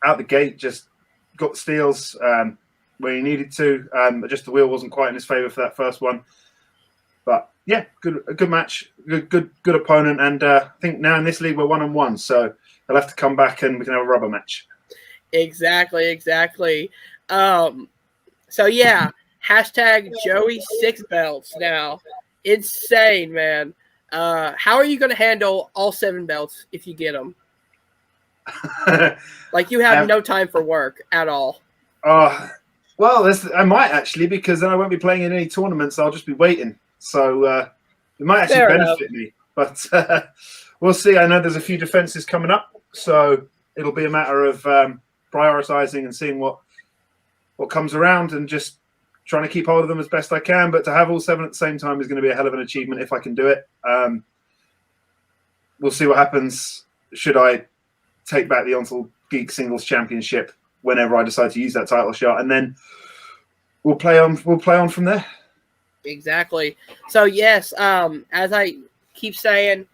out the gate, just got the steals where he needed to. Just the wheel wasn't quite in his favor for that first one. But yeah, a good match, good opponent, and I think now in this league we're 1-on-1, so he'll have to come back and we can have a rubber match. Exactly. So yeah, hashtag Joey 6 belts now. Insane, man. How are you going to handle all 7 belts if you get them? Like, you have no time for work at all. Well, I might actually, because then I won't be playing in any tournaments. I'll just be waiting. So it might actually benefit me. But we'll see. I know there's a few defenses coming up, so it'll be a matter of prioritizing and seeing what comes around and just trying to keep hold of them as best I can. But to have all 7 at the same time is going to be a hell of an achievement if I can do it. We'll see what happens should I take back the Onsel Geek Singles Championship whenever I decide to use that title shot, and then we'll play on from there. Exactly. So yes, as I keep saying,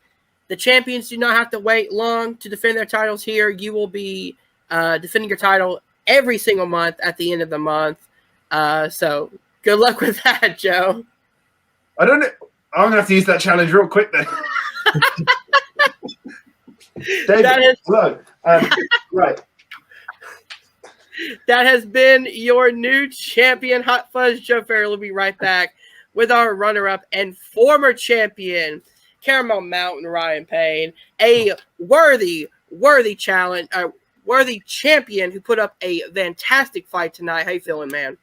the champions do not have to wait long to defend their titles here. You will be defending your title every single month at the end of the month. So good luck with that, Joe. I don't know. I'm going to have to use that challenge real quick then. David, hello. Right. That has been your new champion, Hot Fuzz. Joe Farrelly will be right back with our runner-up and former champion, Caramel Mountain Ryan Payne, a worthy challenge, worthy champion who put up a fantastic fight tonight. How you feeling, man?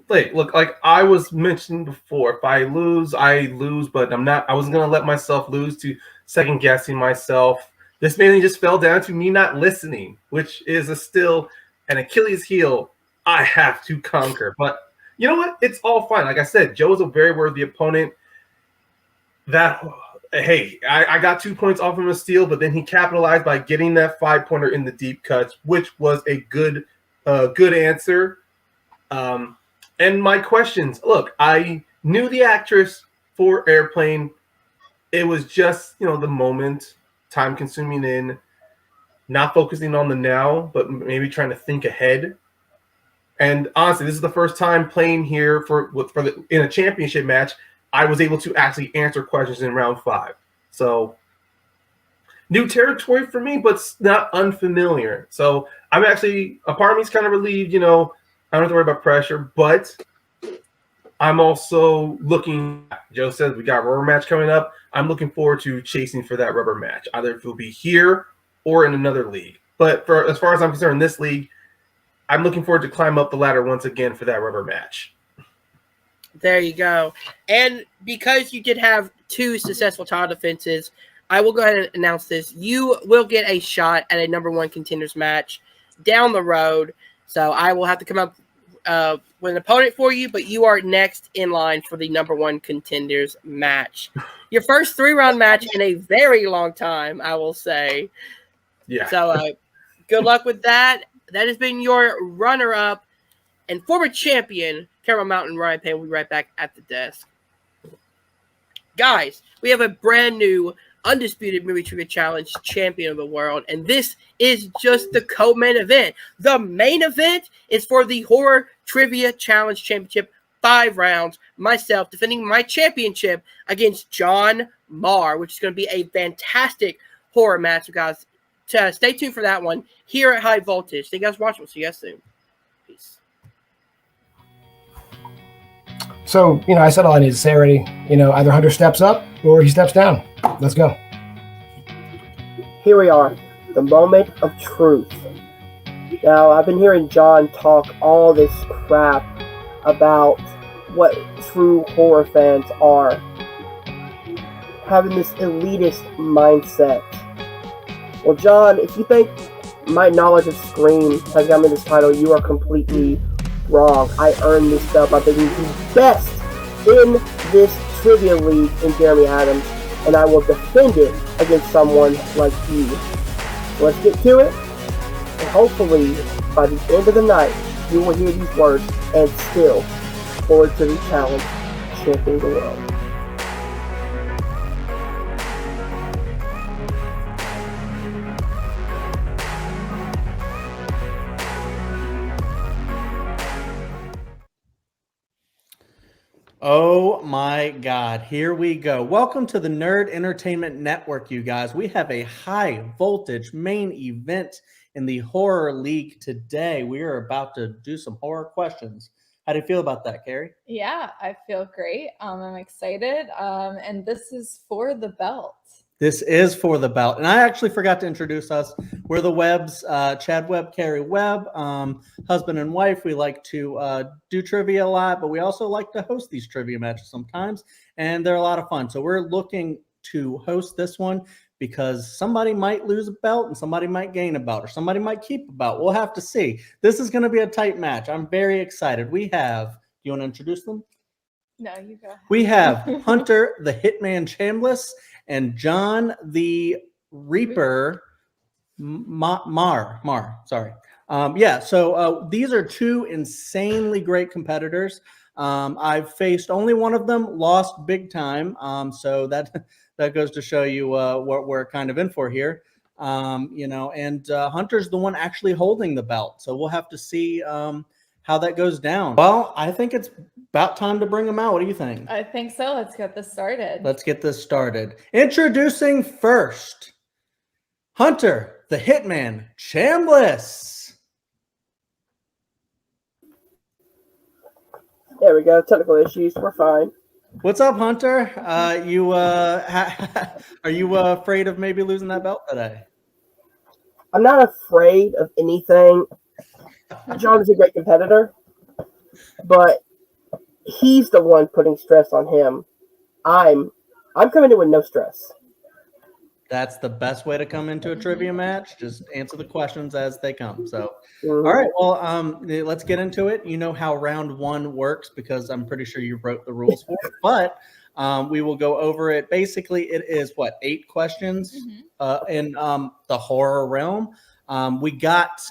Look, like I was mentioned before, if I lose, I lose, but I wasn't going to let myself lose to second guessing myself. This mainly just fell down to me not listening, which is still an Achilles heel I have to conquer. But you know what? It's all fine. Like I said, Joe is a very worthy opponent. I got 2 points off him a steal, but then he capitalized by getting that 5-pointer in the deep cuts, which was a good answer. And my questions, look, I knew the actress for Airplane. It was just, the moment, time consuming in, not focusing on the now, but maybe trying to think ahead. And honestly, this is the first time playing here in a championship match. I was able to actually answer questions in round 5. So new territory for me, but not unfamiliar. So I'm actually, a part of me is kind of relieved, I don't have to worry about pressure, but I'm also looking, Joe said we got a rubber match coming up. I'm looking forward to chasing for that rubber match, either if it'll be here or in another league. But as far as I'm concerned, in this league, I'm looking forward to climb up the ladder once again for that rubber match. There you go. And because you did have 2 successful title defenses, I will go ahead and announce this. You will get a shot at a number 1 contenders match down the road. So I will have to come up with an opponent for you, but you are next in line for the number 1 contenders match. Your first 3-round match in a very long time, I will say. Yeah. So good luck with that. That has been your runner-up and former champion, Caramel Mountain Ryan Payne. We'll be right back at the desk. Guys, we have a brand new Undisputed Movie Trivia Challenge champion of the world. And this is just the co-main event. The main event is for the Horror Trivia Challenge Championship, 5 rounds. Myself defending my championship against John Maher, which is going to be a fantastic horror match, guys. Stay tuned for that one here at High Voltage. Thank you guys for watching. We'll see you guys soon. Peace. So, I said all I need to say already. Either Hunter steps up or he steps down. Let's go. Here we are, the moment of truth. Now, I've been hearing John talk all this crap about what true horror fans are. Having this elitist mindset. Well, John, if you think my knowledge of Scream has got me this title, you are completely wrong. I earned this belt by being the best in this trivia league in Jeremy Adams, and I will defend it against someone like you. Let's get to it, and hopefully, by the end of the night, you will hear these words and still forward to the challenge, champion of the world. Oh my God, here we go. Welcome to the Nerd Entertainment Network, you guys. We have a high voltage main event in the Horror League today. We are about to do some horror questions. How do you feel about that, Carrie? Yeah, I feel great. I'm excited. And this is for the belt. This is for the belt. And I actually forgot to introduce us. We're the Webbs, Chad Webb, Carrie Webb, husband and wife. We like to do trivia a lot, but we also like to host these trivia matches sometimes, and they're a lot of fun. So we're looking to host this one because somebody might lose a belt and somebody might gain a belt, or somebody might keep a belt. We'll have to see. This is going to be a tight match. I'm very excited. We have, you want to introduce them? No, you go ahead. We have Hunter, the Hitman Chambless, and John, the Reaper Maher. Sorry. So these are two insanely great competitors. I've faced only one of them, lost big time. So that goes to show you what we're kind of in for here. And Hunter's the one actually holding the belt. So we'll have to see how that goes down. Well, I think it's about time to bring them out. What do you think? I think so. Let's get this started. Let's get this started. Introducing first, Hunter, the Hitman Chambless. There we go. Technical issues. We're fine. What's up, Hunter? Are you afraid of maybe losing that belt today? I'm not afraid of anything. John is a great competitor, but he's the one putting stress on him. I'm coming in with no stress. That's the best way to come into a trivia match. Just answer the questions as they come. So, all right. Well, let's get into it. You know how round one works because I'm pretty sure you wrote the rules for it. But we will go over it. Basically, it is 8 questions in the horror realm. We got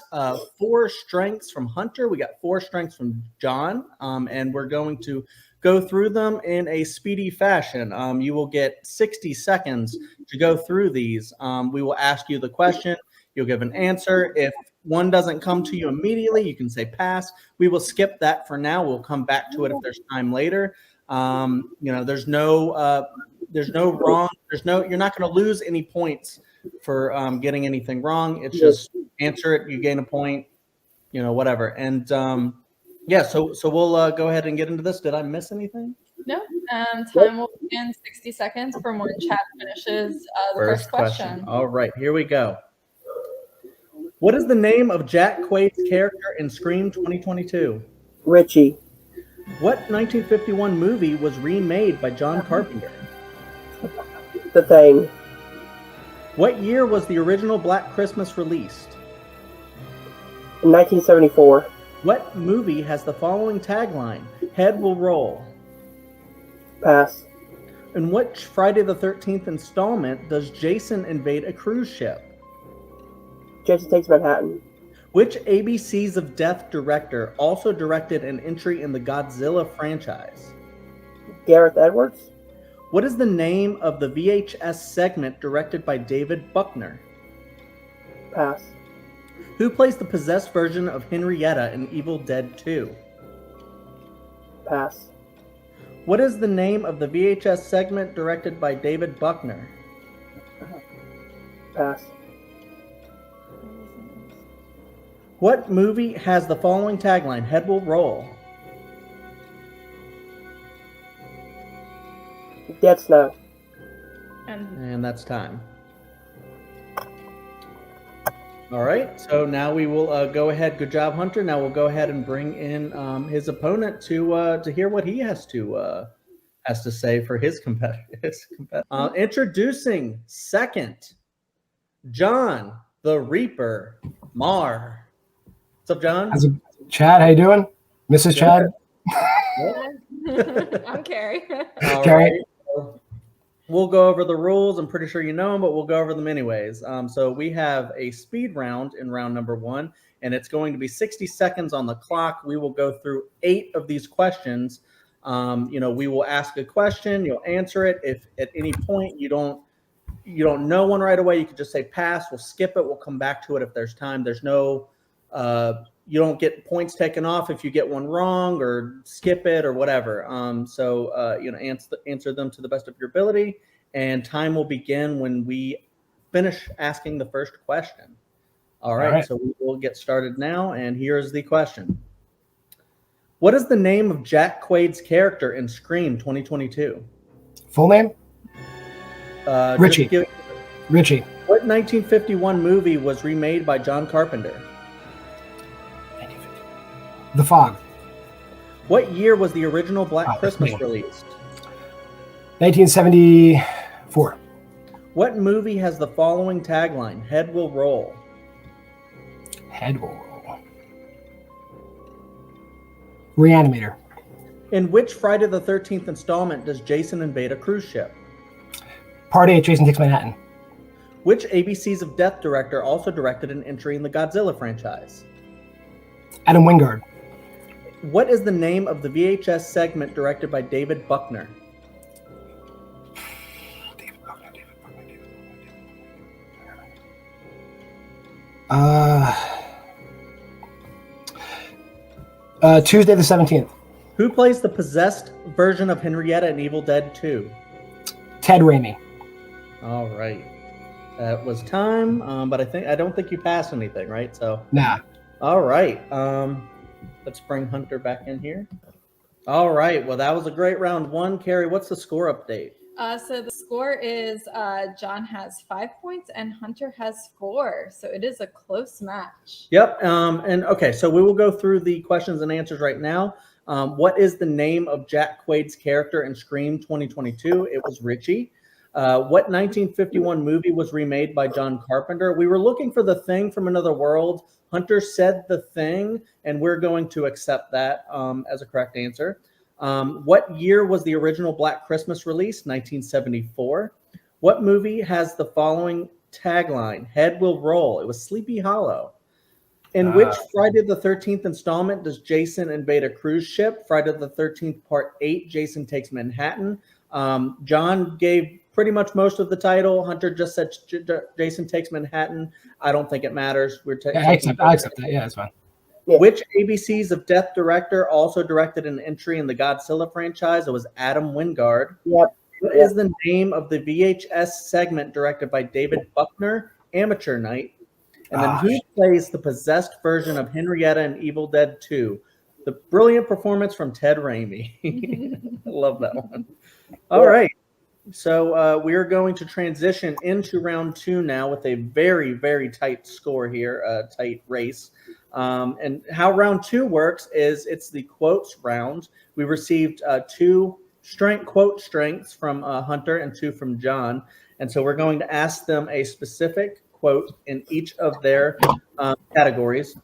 4 strengths from Hunter. We got 4 strengths from John. And we're going to go through them in a speedy fashion. You will get 60 seconds to go through these. We will ask you the question. You'll give an answer. If one doesn't come to you immediately, you can say pass. We will skip that for now. We'll come back to it if there's time later. There's no wrong. You're not going to lose any points for getting anything wrong. It's just answer it. You gain a point, whatever. And so we'll go ahead and get into this. Did I miss anything? No. Time will begin 60 seconds from when Chad finishes the first question. All right, here we go. What is the name of Jack Quaid's character in Scream 2022? Richie. What 1951 movie was remade by John Carpenter? The Thing. What year was the original Black Christmas released? In 1974. What movie has the following tagline? Head will roll. Pass. In which Friday the 13th installment does Jason invade a cruise ship? Jason Takes Manhattan. Which ABCs of Death director also directed an entry in the Godzilla franchise? Gareth Edwards. What is the name of the VHS segment directed by David Buckner? Pass. Who plays the possessed version of Henrietta in Evil Dead 2? Pass. What is the name of the VHS segment directed by David Buckner? Pass. What movie has the following tagline, Head Will Roll? Dead Snow. And that's time. All right, so now we will go ahead. Good job, Hunter. Now we'll go ahead and bring in his opponent to hear what he has to say for his competitors. Introducing second, John the Reaper Maher. What's up, John? Chad, how you doing? Mrs. Chad? I'm Carrie. All Carrie. right. We'll go over the rules. I'm pretty sure you know them, but we'll go over them anyways. So we have a speed round in round number 1, and it's going to be 60 seconds on the clock. We will go through 8 of these questions. We will ask a question. You'll answer it. If at any point you don't know one right away, you can just say pass. We'll skip it. We'll come back to it if there's time. There's no you don't get points taken off if you get one wrong or skip it or whatever. Answer them to the best of your ability, and time will begin when we finish asking the first question. All right. So we will get started now, and here's the question. What is the name of Jack Quaid's character in Scream 2022? Full name? Richie. Richie. What 1951 movie was remade by John Carpenter? The Fog. What year was the original Black Christmas released? 1974. What movie has the following tagline, Head Will Roll? Head Will Roll. Reanimator. In which Friday the 13th installment does Jason invade a cruise ship? Part 8, Jason Takes Manhattan. Which ABCs of Death director also directed an entry in the Godzilla franchise? Adam Wingard. What is the name of the VHS segment directed by David Buckner? Tuesday the 17th. Who plays the possessed version of Henrietta in Evil Dead 2? Ted Raimi. All right. That was time, but I don't think you passed anything, right? So Nah. All right. Let's bring Hunter back in here. All right. Well, that was a great round 1. Carrie, what's the score update? So the score is John has 5 points and Hunter has 4. So it is a close match. Yep. And okay, so we will go through the questions and answers right now. What is the name of Jack Quaid's character in Scream 2022? It was Richie. What 1951 movie was remade by John Carpenter? We were looking for The Thing from Another World. Hunter said The Thing, and we're going to accept that as a correct answer. What year was the original Black Christmas released? 1974. What movie has the following tagline, Head Will Roll? It was Sleepy Hollow. In which Friday the 13th installment does Jason invade a cruise ship? Friday the 13th Part 8, Jason Takes Manhattan. John gave pretty much most of the title. Hunter just said Jason Takes Manhattan. I don't think it matters. I accept that. Yeah, that's fine. Yeah. Which ABCs of Death director also directed an entry in the Godzilla franchise? It was Adam Wingard. Yep. What is the name of the VHS segment directed by David Buckner? Amateur Night. And then who plays the possessed version of Henrietta in Evil Dead 2? The brilliant performance from Ted Raimi. I love that one. All right. So we are going to transition into round 2 now with a very, very tight score here, a tight race. And how round 2 works is it's the quotes round. We received 2 quote strengths from Hunter and 2 from John. And so we're going to ask them a specific quote in each of their categories.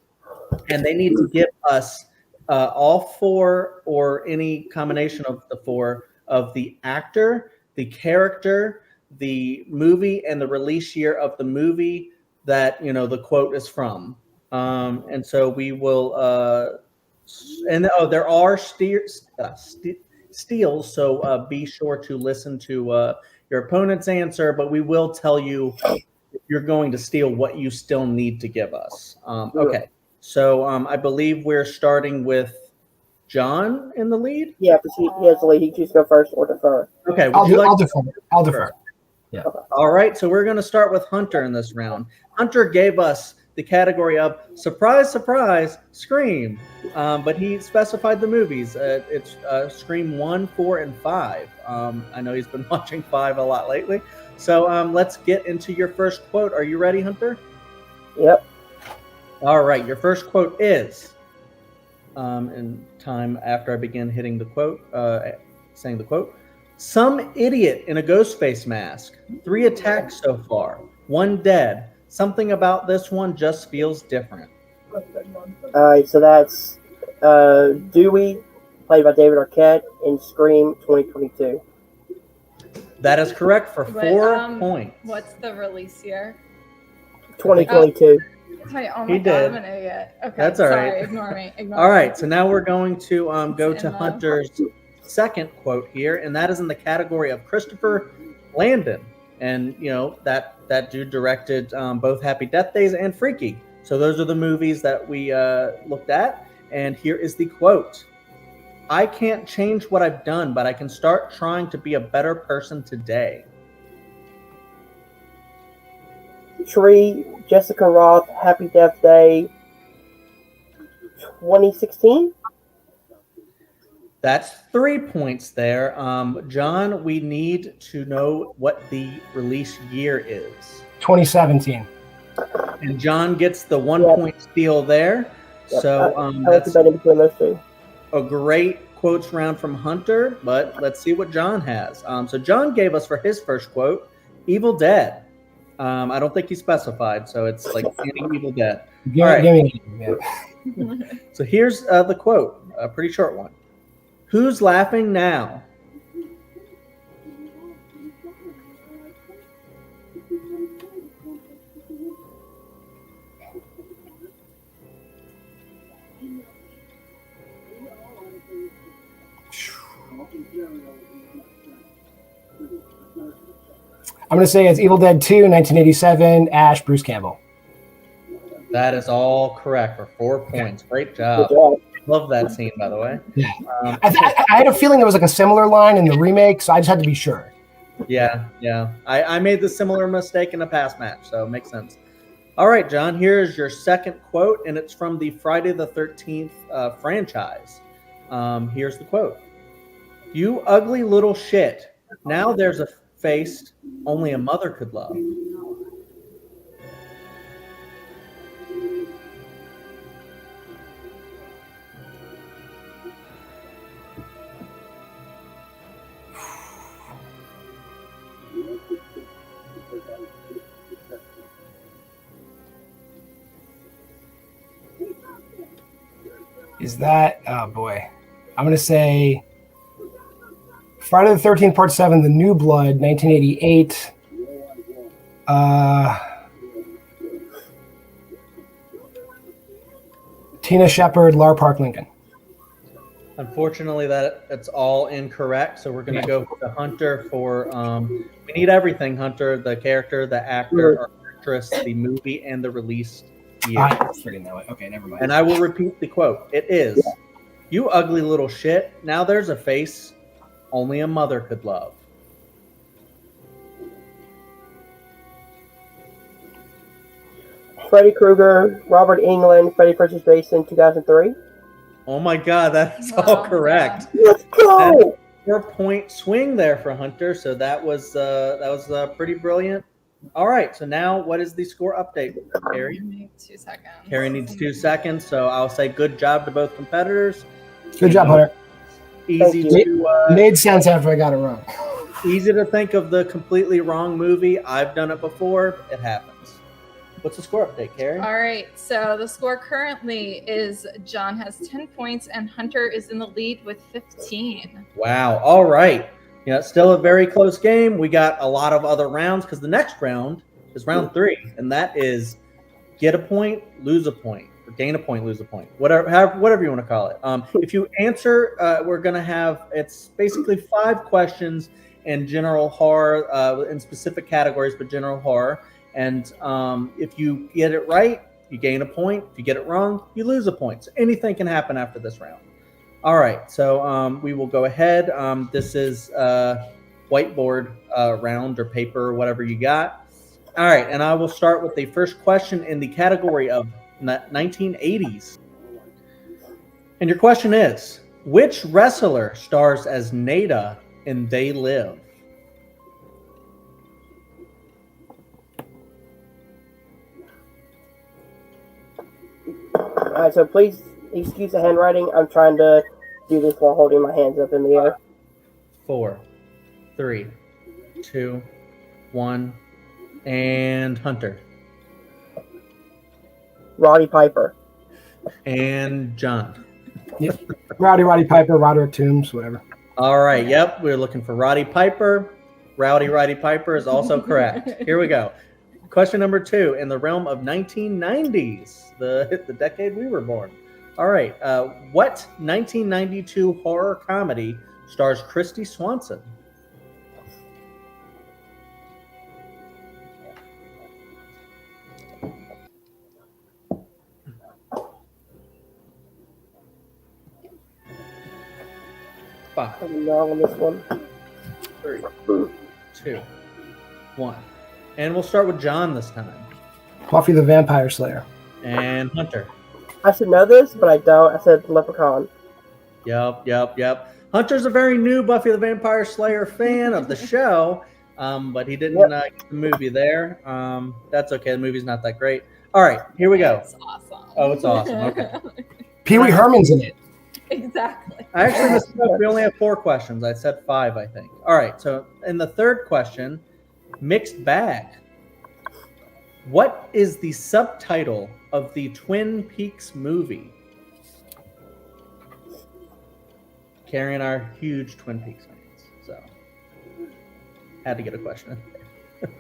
And they need to give us all 4 or any combination of the 4 of the actor, the character, the movie, and the release year of the movie that the quote is from. And so we will. There are steals, so be sure to listen to your opponent's answer, but we will tell you if you're going to steal what you still need to give us. Okay, so I believe we're starting with John in the lead? Yeah, because he has the lead. He chooses to go first or defer. Okay, I'll defer. I'll defer. Yeah. Okay. All right, so we're going to start with Hunter in this round. Hunter gave us the category of surprise, surprise, Scream, but he specified the movies. It's Scream 1, 4, and 5. I know he's been watching 5 a lot lately. So let's get into your first quote. Are you ready, Hunter? Yep. All right, your first quote is, in time after I begin hitting the quote, saying the quote, some idiot in a ghost face mask. 3 attacks so far. 1 dead. Something about this one just feels different. All right, so that's Dewey, played by David Arquette, in Scream 2022. That is correct for 4 points. What's the release year? 2022. Hi, oh He my did. God, I'm an idiot. Okay, That's all sorry, right. Ignore me. All right, so now we're going to go It's to in the- Hunter's second quote here, and that is in the category of Christopher Landon. And, you know, that dude directed both Happy Death Days and Freaky. So those are the movies that we looked at. And here is the quote. I can't change what I've done, but I can start trying to be a better person today. Tree, Jessica Roth, Happy Death Day, 2016. That's 3 points there. John, we need to know what the release year is. 2017. And John gets the 1 point steal there. Yep. So I like that's the bet in between those two. a great quotes round from Hunter, but let's see what John has. So John gave us for his first quote, Evil Dead. I don't think he specified, so it's like any Evil Dead. Give, All right. give me. Yeah. So here's the quote, a pretty short one. Who's laughing now? I'm going to say it's Evil Dead 2, 1987, Ash, Bruce Campbell. That is all correct for 4 points. Great job. Good job. Love that scene, by the way. Yeah. I had a feeling there was like a similar line in the remake, so I just had to be sure. Yeah. I made the similar mistake in a past match, so it makes sense. All right, John, here's your second quote, and it's from the Friday the 13th franchise. Here's the quote. You ugly little shit. Now there's a face only a mother could love. Is that, oh boy. I'm going to say Friday the 13th, Part 7, The New Blood, 1988. Tina Shepard, Lar Park Lincoln. Unfortunately, that's all incorrect. So we're going to go with the Hunter for. We need everything, Hunter: the character, the actor, or actress, the movie, and the release year. I was forgetting that way. Okay, never mind. And I will repeat the quote. It is, "You ugly little shit. Now there's a face only a mother could love." Freddy Krueger, Robert Englund, Freddy vs. Jason, 2003. Oh my God, that's all correct. Let's go! 4 point swing there for Hunter. So that was pretty brilliant. All right, so now what is the score update, Carrie? Give me 2 seconds. Carrie needs 2 seconds, so I'll say good job to both competitors. Good job, Hunter. Easy to Made sense after I got it wrong. easy to think of the completely wrong movie. I've done it before. It happens. What's the score update, Carrie? All right, so the score currently is John has 10 points and Hunter is in the lead with 15. Wow. All right. You know, it's still a very close game. We got a lot of other rounds because the next round is round 3, and that is get a point, lose a point. gain a point, lose a point, whatever you want to call it. If you answer, we're going to have, it's basically 5 questions in general horror, in specific categories, but general horror. And if you get it right, you gain a point. If you get it wrong, you lose a point. So anything can happen after this round. All right, so we will go ahead. This is whiteboard round or paper or whatever you got. All right, and I will start with the first question in the category of 1980s. And your question is, which wrestler stars as Nada in They Live? All right, so please excuse the handwriting. I'm trying to do this while holding my hands up in the air. 4, 3, 2, 1, and Hunter. Roddy Piper. And John. Yep. Roddy Piper, Roderick Toombs, whatever. All right, yep, we're looking for Roddy Piper. Roddy Piper is also correct. Here we go. Question number 2, in the realm of 1990s, the decade we were born. All right, what 1992 horror comedy stars Christy Swanson? I'm wrong on this one. 3, 2, 1. And we'll start with John this time. Buffy the Vampire Slayer. And Hunter. I should know this, but I don't. I said Leprechaun. Yep. Hunter's a very new Buffy the Vampire Slayer fan of the show, but he didn't get the movie there. That's okay. The movie's not that great. All right, here we go. It's awesome. Oh, it's awesome. Okay. Pee Wee Herman's in it. Exactly. I actually missed up. We only have 4 questions. I said 5, I think. All right, so in the third question, mixed bag. What is the subtitle of the Twin Peaks movie? Carrie and I are huge Twin Peaks fans, so had to get a question in there.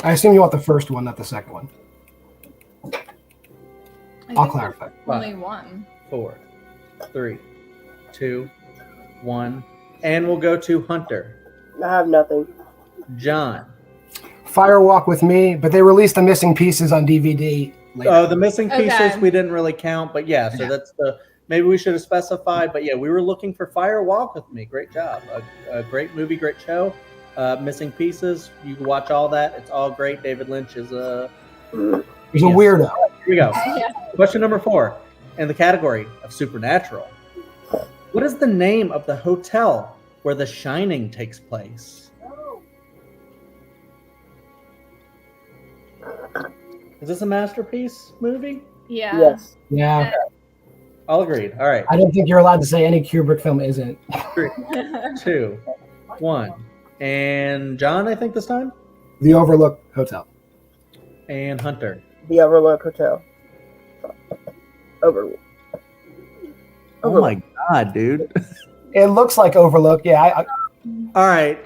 I assume you want the first one, not the second one. I'll clarify. Only one. 4, 3, 2, 1, and we'll go to Hunter. I have nothing. John. Fire Walk with Me, but they released the missing pieces on DVD later. Oh, the missing pieces Okay. we didn't really count, but yeah, so that's the, maybe we should have specified, but yeah, we were looking for Fire Walk with Me. Great job. A great movie, great show. Missing Pieces, you can watch all that. It's all great. David Lynch is a He's a weirdo. Here we go. Yeah. Question number 4 in the category of supernatural. What is the name of the hotel where The Shining takes place? Is this a masterpiece movie? Yeah. Yes. Yeah. All agreed. All right. I don't think you're allowed to say any Kubrick film isn't. 3, 2, 1. And John, I think this time? The Overlook Hotel. And Hunter. The Overlook Hotel. Overlook. Oh my God, dude. It looks like Overlook. Yeah. All right.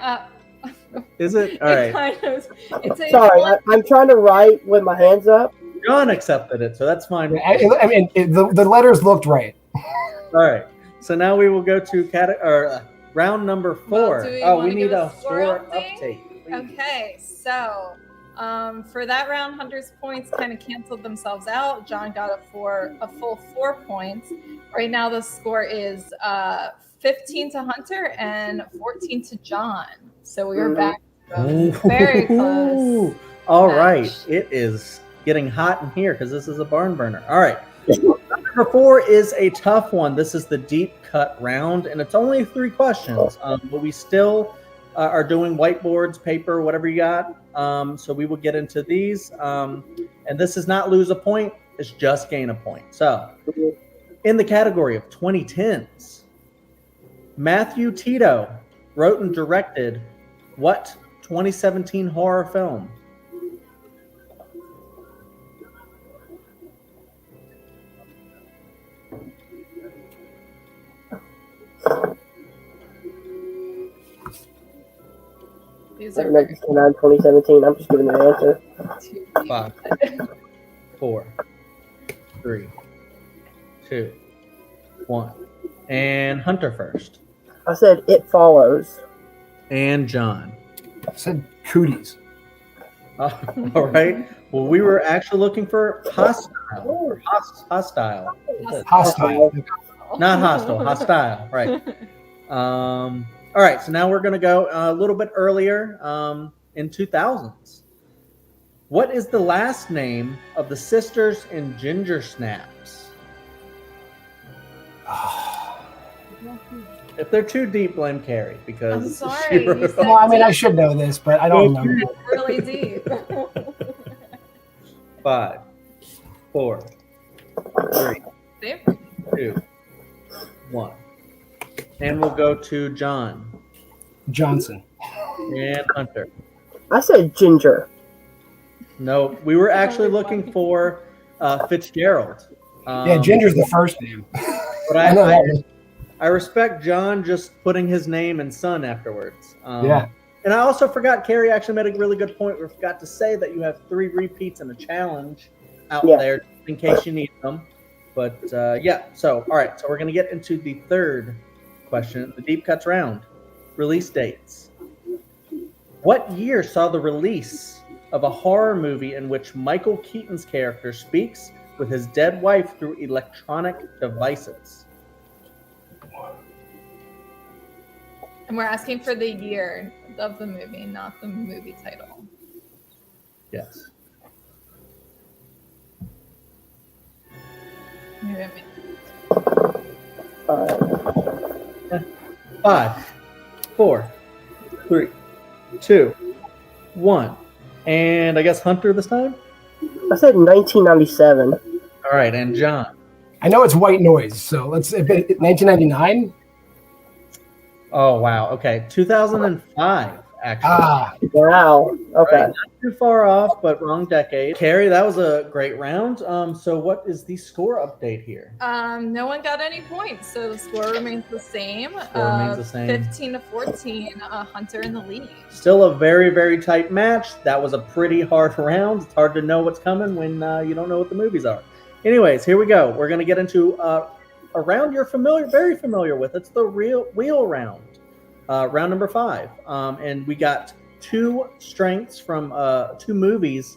Is it? All It right. kind of, it's a, Sorry, I'm trying to write with my hands up. John accepted it, so that's fine. I mean, the letters looked right. All right. So now we will go to round number 4. Well, do we we wanna need give a a score score update? update. Okay, so for that round, Hunter's points kind of canceled themselves out. John got a full 4 points. Right now, the score is 15 to Hunter and 14 to John. So we are back to a very close. All match. right. It is getting hot in here because this is a barn burner. All right. Number 4 is a tough one. This is the deep cut round, and it's only 3 questions, but we still are doing whiteboards, paper, whatever you got. So we will get into these. And this is not lose a point. It's just gain a point. So in the category of 2010s, Matthew Tito wrote and directed what 2017 horror film? These are 2017. I'm just giving the answer. 5, 4, 3, 2, 1. And Hunter first. I said It Follows. And John. I said cooties. All right. Well, we were actually looking for hostile. Or hostile. Hostile. Not hostile. Hostile. Right. All right. So now we're going to go a little bit earlier in 2000s. What is the last name of the sisters in Ginger Snaps? If they're too deep, blame Carrie because I'm sorry, she wrote you it. said- Well, I mean, I should know this, but I don't know. Really deep. 5, 4, 3, See? 2, 1. And we'll go to John Johnson. and Hunter. I said Ginger. No, we were actually looking for Fitzgerald. Yeah, Ginger's the first name. But I know that one. I respect John just putting his name and son afterwards. Yeah. And I also forgot, Carrie actually made a really good point. We forgot to say that you have 3 repeats and a challenge out there in case you need them. But yeah, so all right, so we're going to get into the third question, the deep cuts round. Release dates. What year saw the release of a horror movie in which Michael Keaton's character speaks with his dead wife through electronic devices? And we're asking for the year of the movie, not the movie title. Yes. Maybe 5, 4, 3, 2, 1. And I guess Hunter this time? I said 1997. All right, and John. I know it's white noise, so let's 1999. Oh, wow. Okay, 2005, actually. Ah, Wow. Okay. Right, not too far off, but wrong decade. Carrie, that was a great round. So what is the score update here? No one got any points, so the score remains the same. Score remains the same. 15-14, Hunter in the lead. Still a very, very tight match. That was a pretty hard round. It's hard to know what's coming when you don't know what the movies are. Anyways, here we go. We're going to get into a round you're very familiar with. It's the wheel round. Round number 5. And we got 2 strengths from 2 movies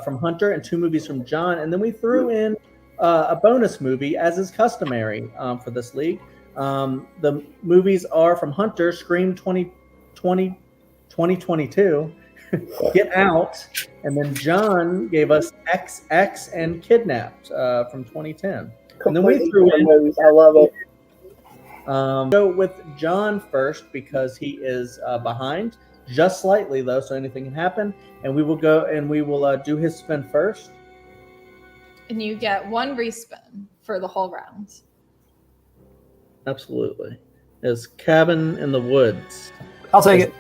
from Hunter and 2 movies from John. And then we threw in a bonus movie, as is customary for this league. The movies are from Hunter, Scream 2022, Get Out, and then John gave us XX and Kidnapped from 2010. And then we threw in movies. I love it. go with John first because he is behind just slightly though, so anything can happen. And we will go and we will do his spin first. And you get 1 respin for the whole round. Absolutely, is Cabin in the Woods. I'll take it.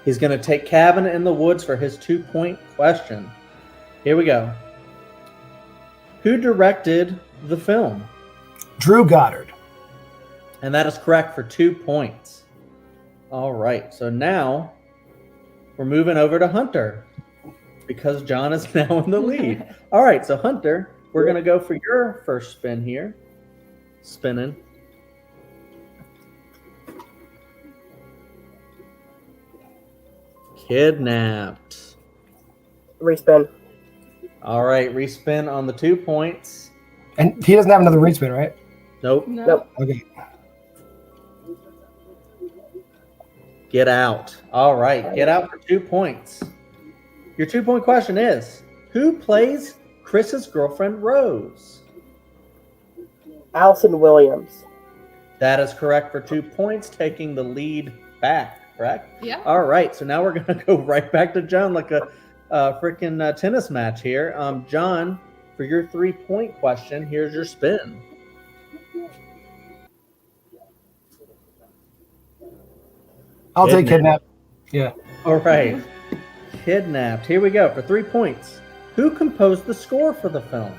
He's going to take Cabin in the Woods for his 2-point question. Here we go. Who directed the film? Drew Goddard. And that is correct for 2 points. All right. So now we're moving over to Hunter because John is now in the lead. All right. So Hunter, we're going to go for your first spin here. Spinning. Kidnapped. Respin. All right. Respin on the 2 points. And he doesn't have another respin, right? Nope. No. Okay. Get Out. All right. Get Out for 2 points. Your 2-point question is, who plays Chris's girlfriend, Rose? Allison Williams. That is correct for 2 points, taking the lead back, correct? Yeah. All right. So now we're going to go right back to John like a freaking tennis match here. John, for your 3-point question, here's your spin. I'll take Kidnap. Yeah. All right. Kidnapped. Here we go for 3 points. Who composed the score for the film?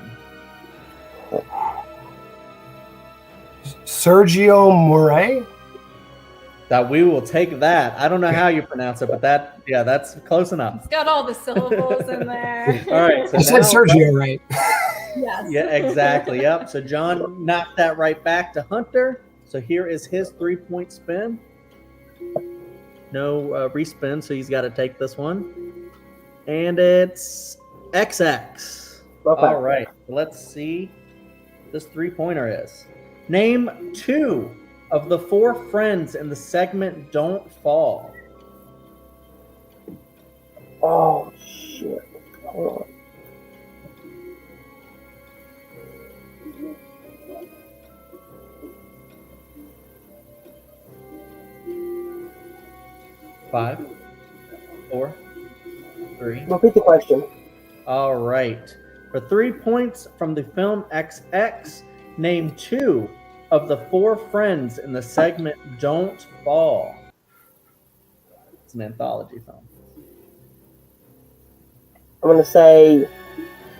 Sergio Moret. That we will take that. I don't know how you pronounce it, but that's close enough. It's got all the syllables in there. All right. So I said now- Sergio right. Yes. Yeah, exactly. Yep. So John knocked that right back to Hunter. So here is his 3-point spin. No respin, so he's got to take this one. And it's XX. Okay. All right. Let's see what this 3-pointer is. Name 2 of the 4 friends in the segment Don't Fall. Oh shit. Hold on. Five, 4, 3. Repeat the question. All right. For 3 points from the film XX, name 2 of the 4 friends in the segment Don't Fall. It's an anthology film. I'm gonna say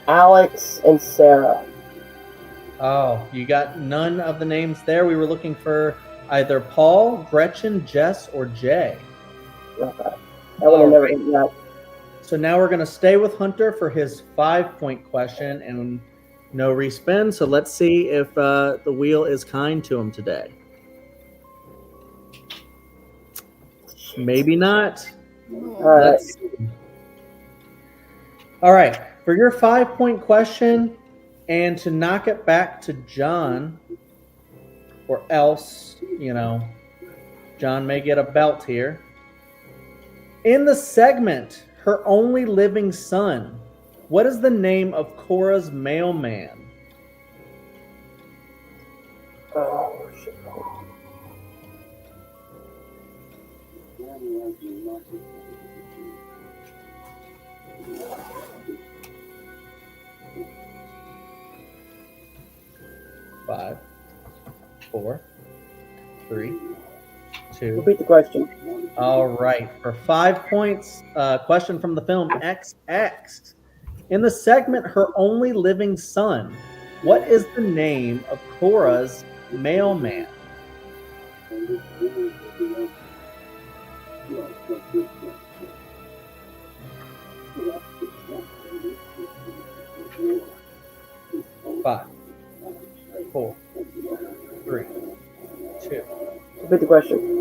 Alex and Sarah. Oh, you got none of the names there. We were looking for either Paul, Gretchen, Jess, or Jay. Okay. That one I never hit that. So now we're going to stay with Hunter for his 5-point question and no respin. So let's see if the wheel is kind to him today. Maybe not. All right. Let's see. All right. For your 5-point question and to knock it back to John, or else, John may get a belt here. In the segment, Her Only Living Son, what is the name of Cora's mailman? Oh shit. 5, 4, 3, 2. Repeat the question. All right. For 5 points, question from the film XX. In the segment Her Only Living Son, what is the name of Cora's mailman? Five, 4, 3, 2. Repeat the question.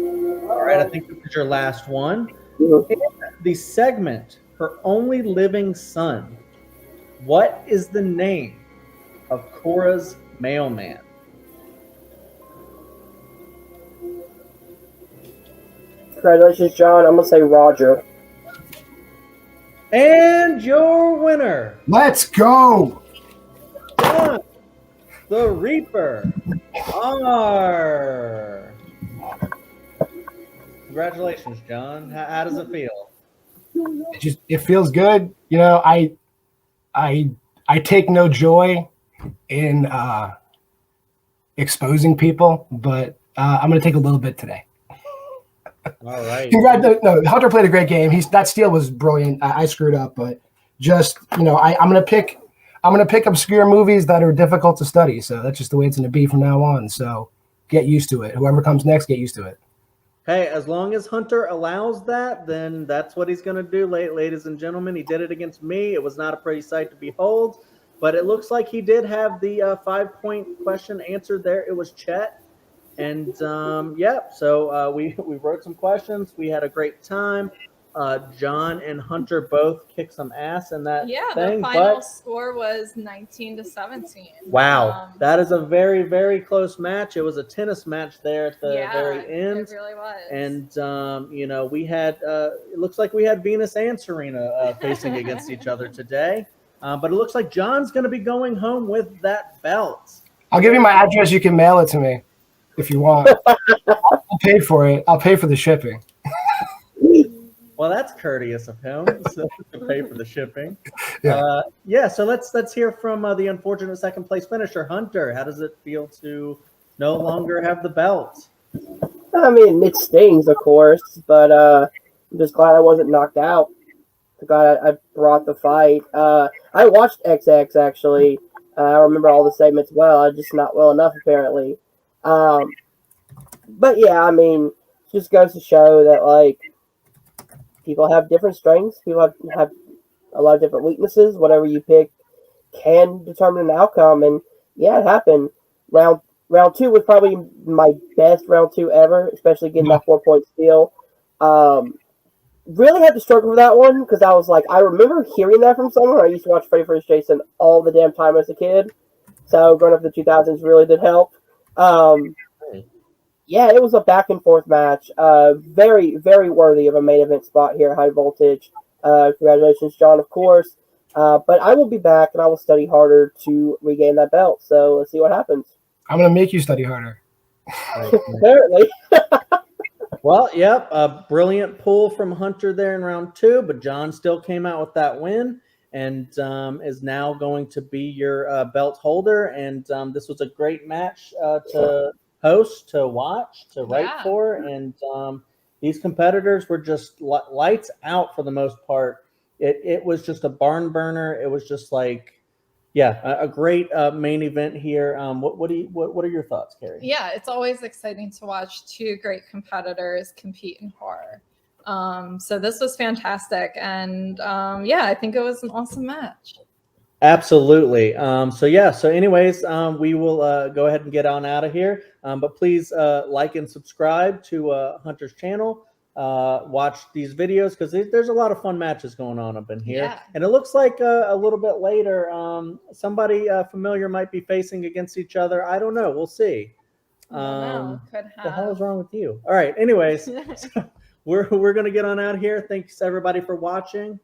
All right, I think this is your last one. Mhm. In the segment Her Only Living Son, what is the name of Cora's mailman? Congratulations, John. I'm gonna say Roger. And your winner, Let's go. John the Reaper R. Congratulations, John. How does it feel? It feels good. I take no joy in exposing people, but I'm going to take a little bit today. All right. No, Hunter played a great game. That steal was brilliant. I screwed up, but just I'm going to pick obscure movies that are difficult to study. So that's just the way it's going to be from now on. So get used to it. Whoever comes next, get used to it. Hey, as long as Hunter allows that, then that's what he's going to do, ladies and gentlemen. He did it against me. It was not a pretty sight to behold, but it looks like he did have the 5-point question answered there. It was Chet. And, so we wrote some questions. We had a great time. John and Hunter both kicked some ass in that thing. The final score was 19-17. Wow, that is a very, very close match. It was a tennis match there at the very end. It really was. And we had it looks like we had Venus and Serena facing against each other today. But it looks like John's going to be going home with that belt. I'll give you my address. You can mail it to me if you want. I'll pay for it. I'll pay for the shipping. Well, that's courteous of him to pay for the shipping. Yeah. So let's hear from the unfortunate second place finisher, Hunter. How does it feel to no longer have the belt? I mean, it stings, of course, but I'm just glad I wasn't knocked out. Glad I brought the fight. I watched XX actually. I remember all the segments well. I just not well enough apparently. But yeah, I mean, it just goes to show that people have different strengths. People have a lot of different weaknesses. Whatever you pick can determine an outcome. And yeah, it happened. Round 2 was probably my best round 2 ever, especially getting that 4-point steal. Really had to struggle for that one because I was like, I remember hearing that from someone. I used to watch Freddy vs. Jason all the damn time as a kid. So growing up in the 2000s really did help. Yeah, it was a back and forth match. Very, very worthy of a main event spot here at High Voltage. Congratulations, John, of course. But I will be back and I will study harder to regain that belt. So let's see what happens. I'm gonna make you study harder. Apparently. Well, yep, a brilliant pull from Hunter there in round 2, but John still came out with that win and is now going to be your belt holder. And this was a great match to host, to watch, to write for. And these competitors were just lights out for the most part. It was just a barn burner. It was just like, a great main event here. What are your thoughts, Carrie? Yeah, it's always exciting to watch two great competitors compete in horror. So this was fantastic, and I think it was an awesome match. Absolutely. So anyways, we will go ahead and get on out of here. But please like and subscribe to Hunter's channel. Watch these videos because there's a lot of fun matches going on up in here. And it looks like a little bit later somebody familiar might be facing against each other. I don't know. We'll see. Could have. What the hell is wrong with you? All right. Anyways, we're going to get on out of here. Thanks everybody for watching.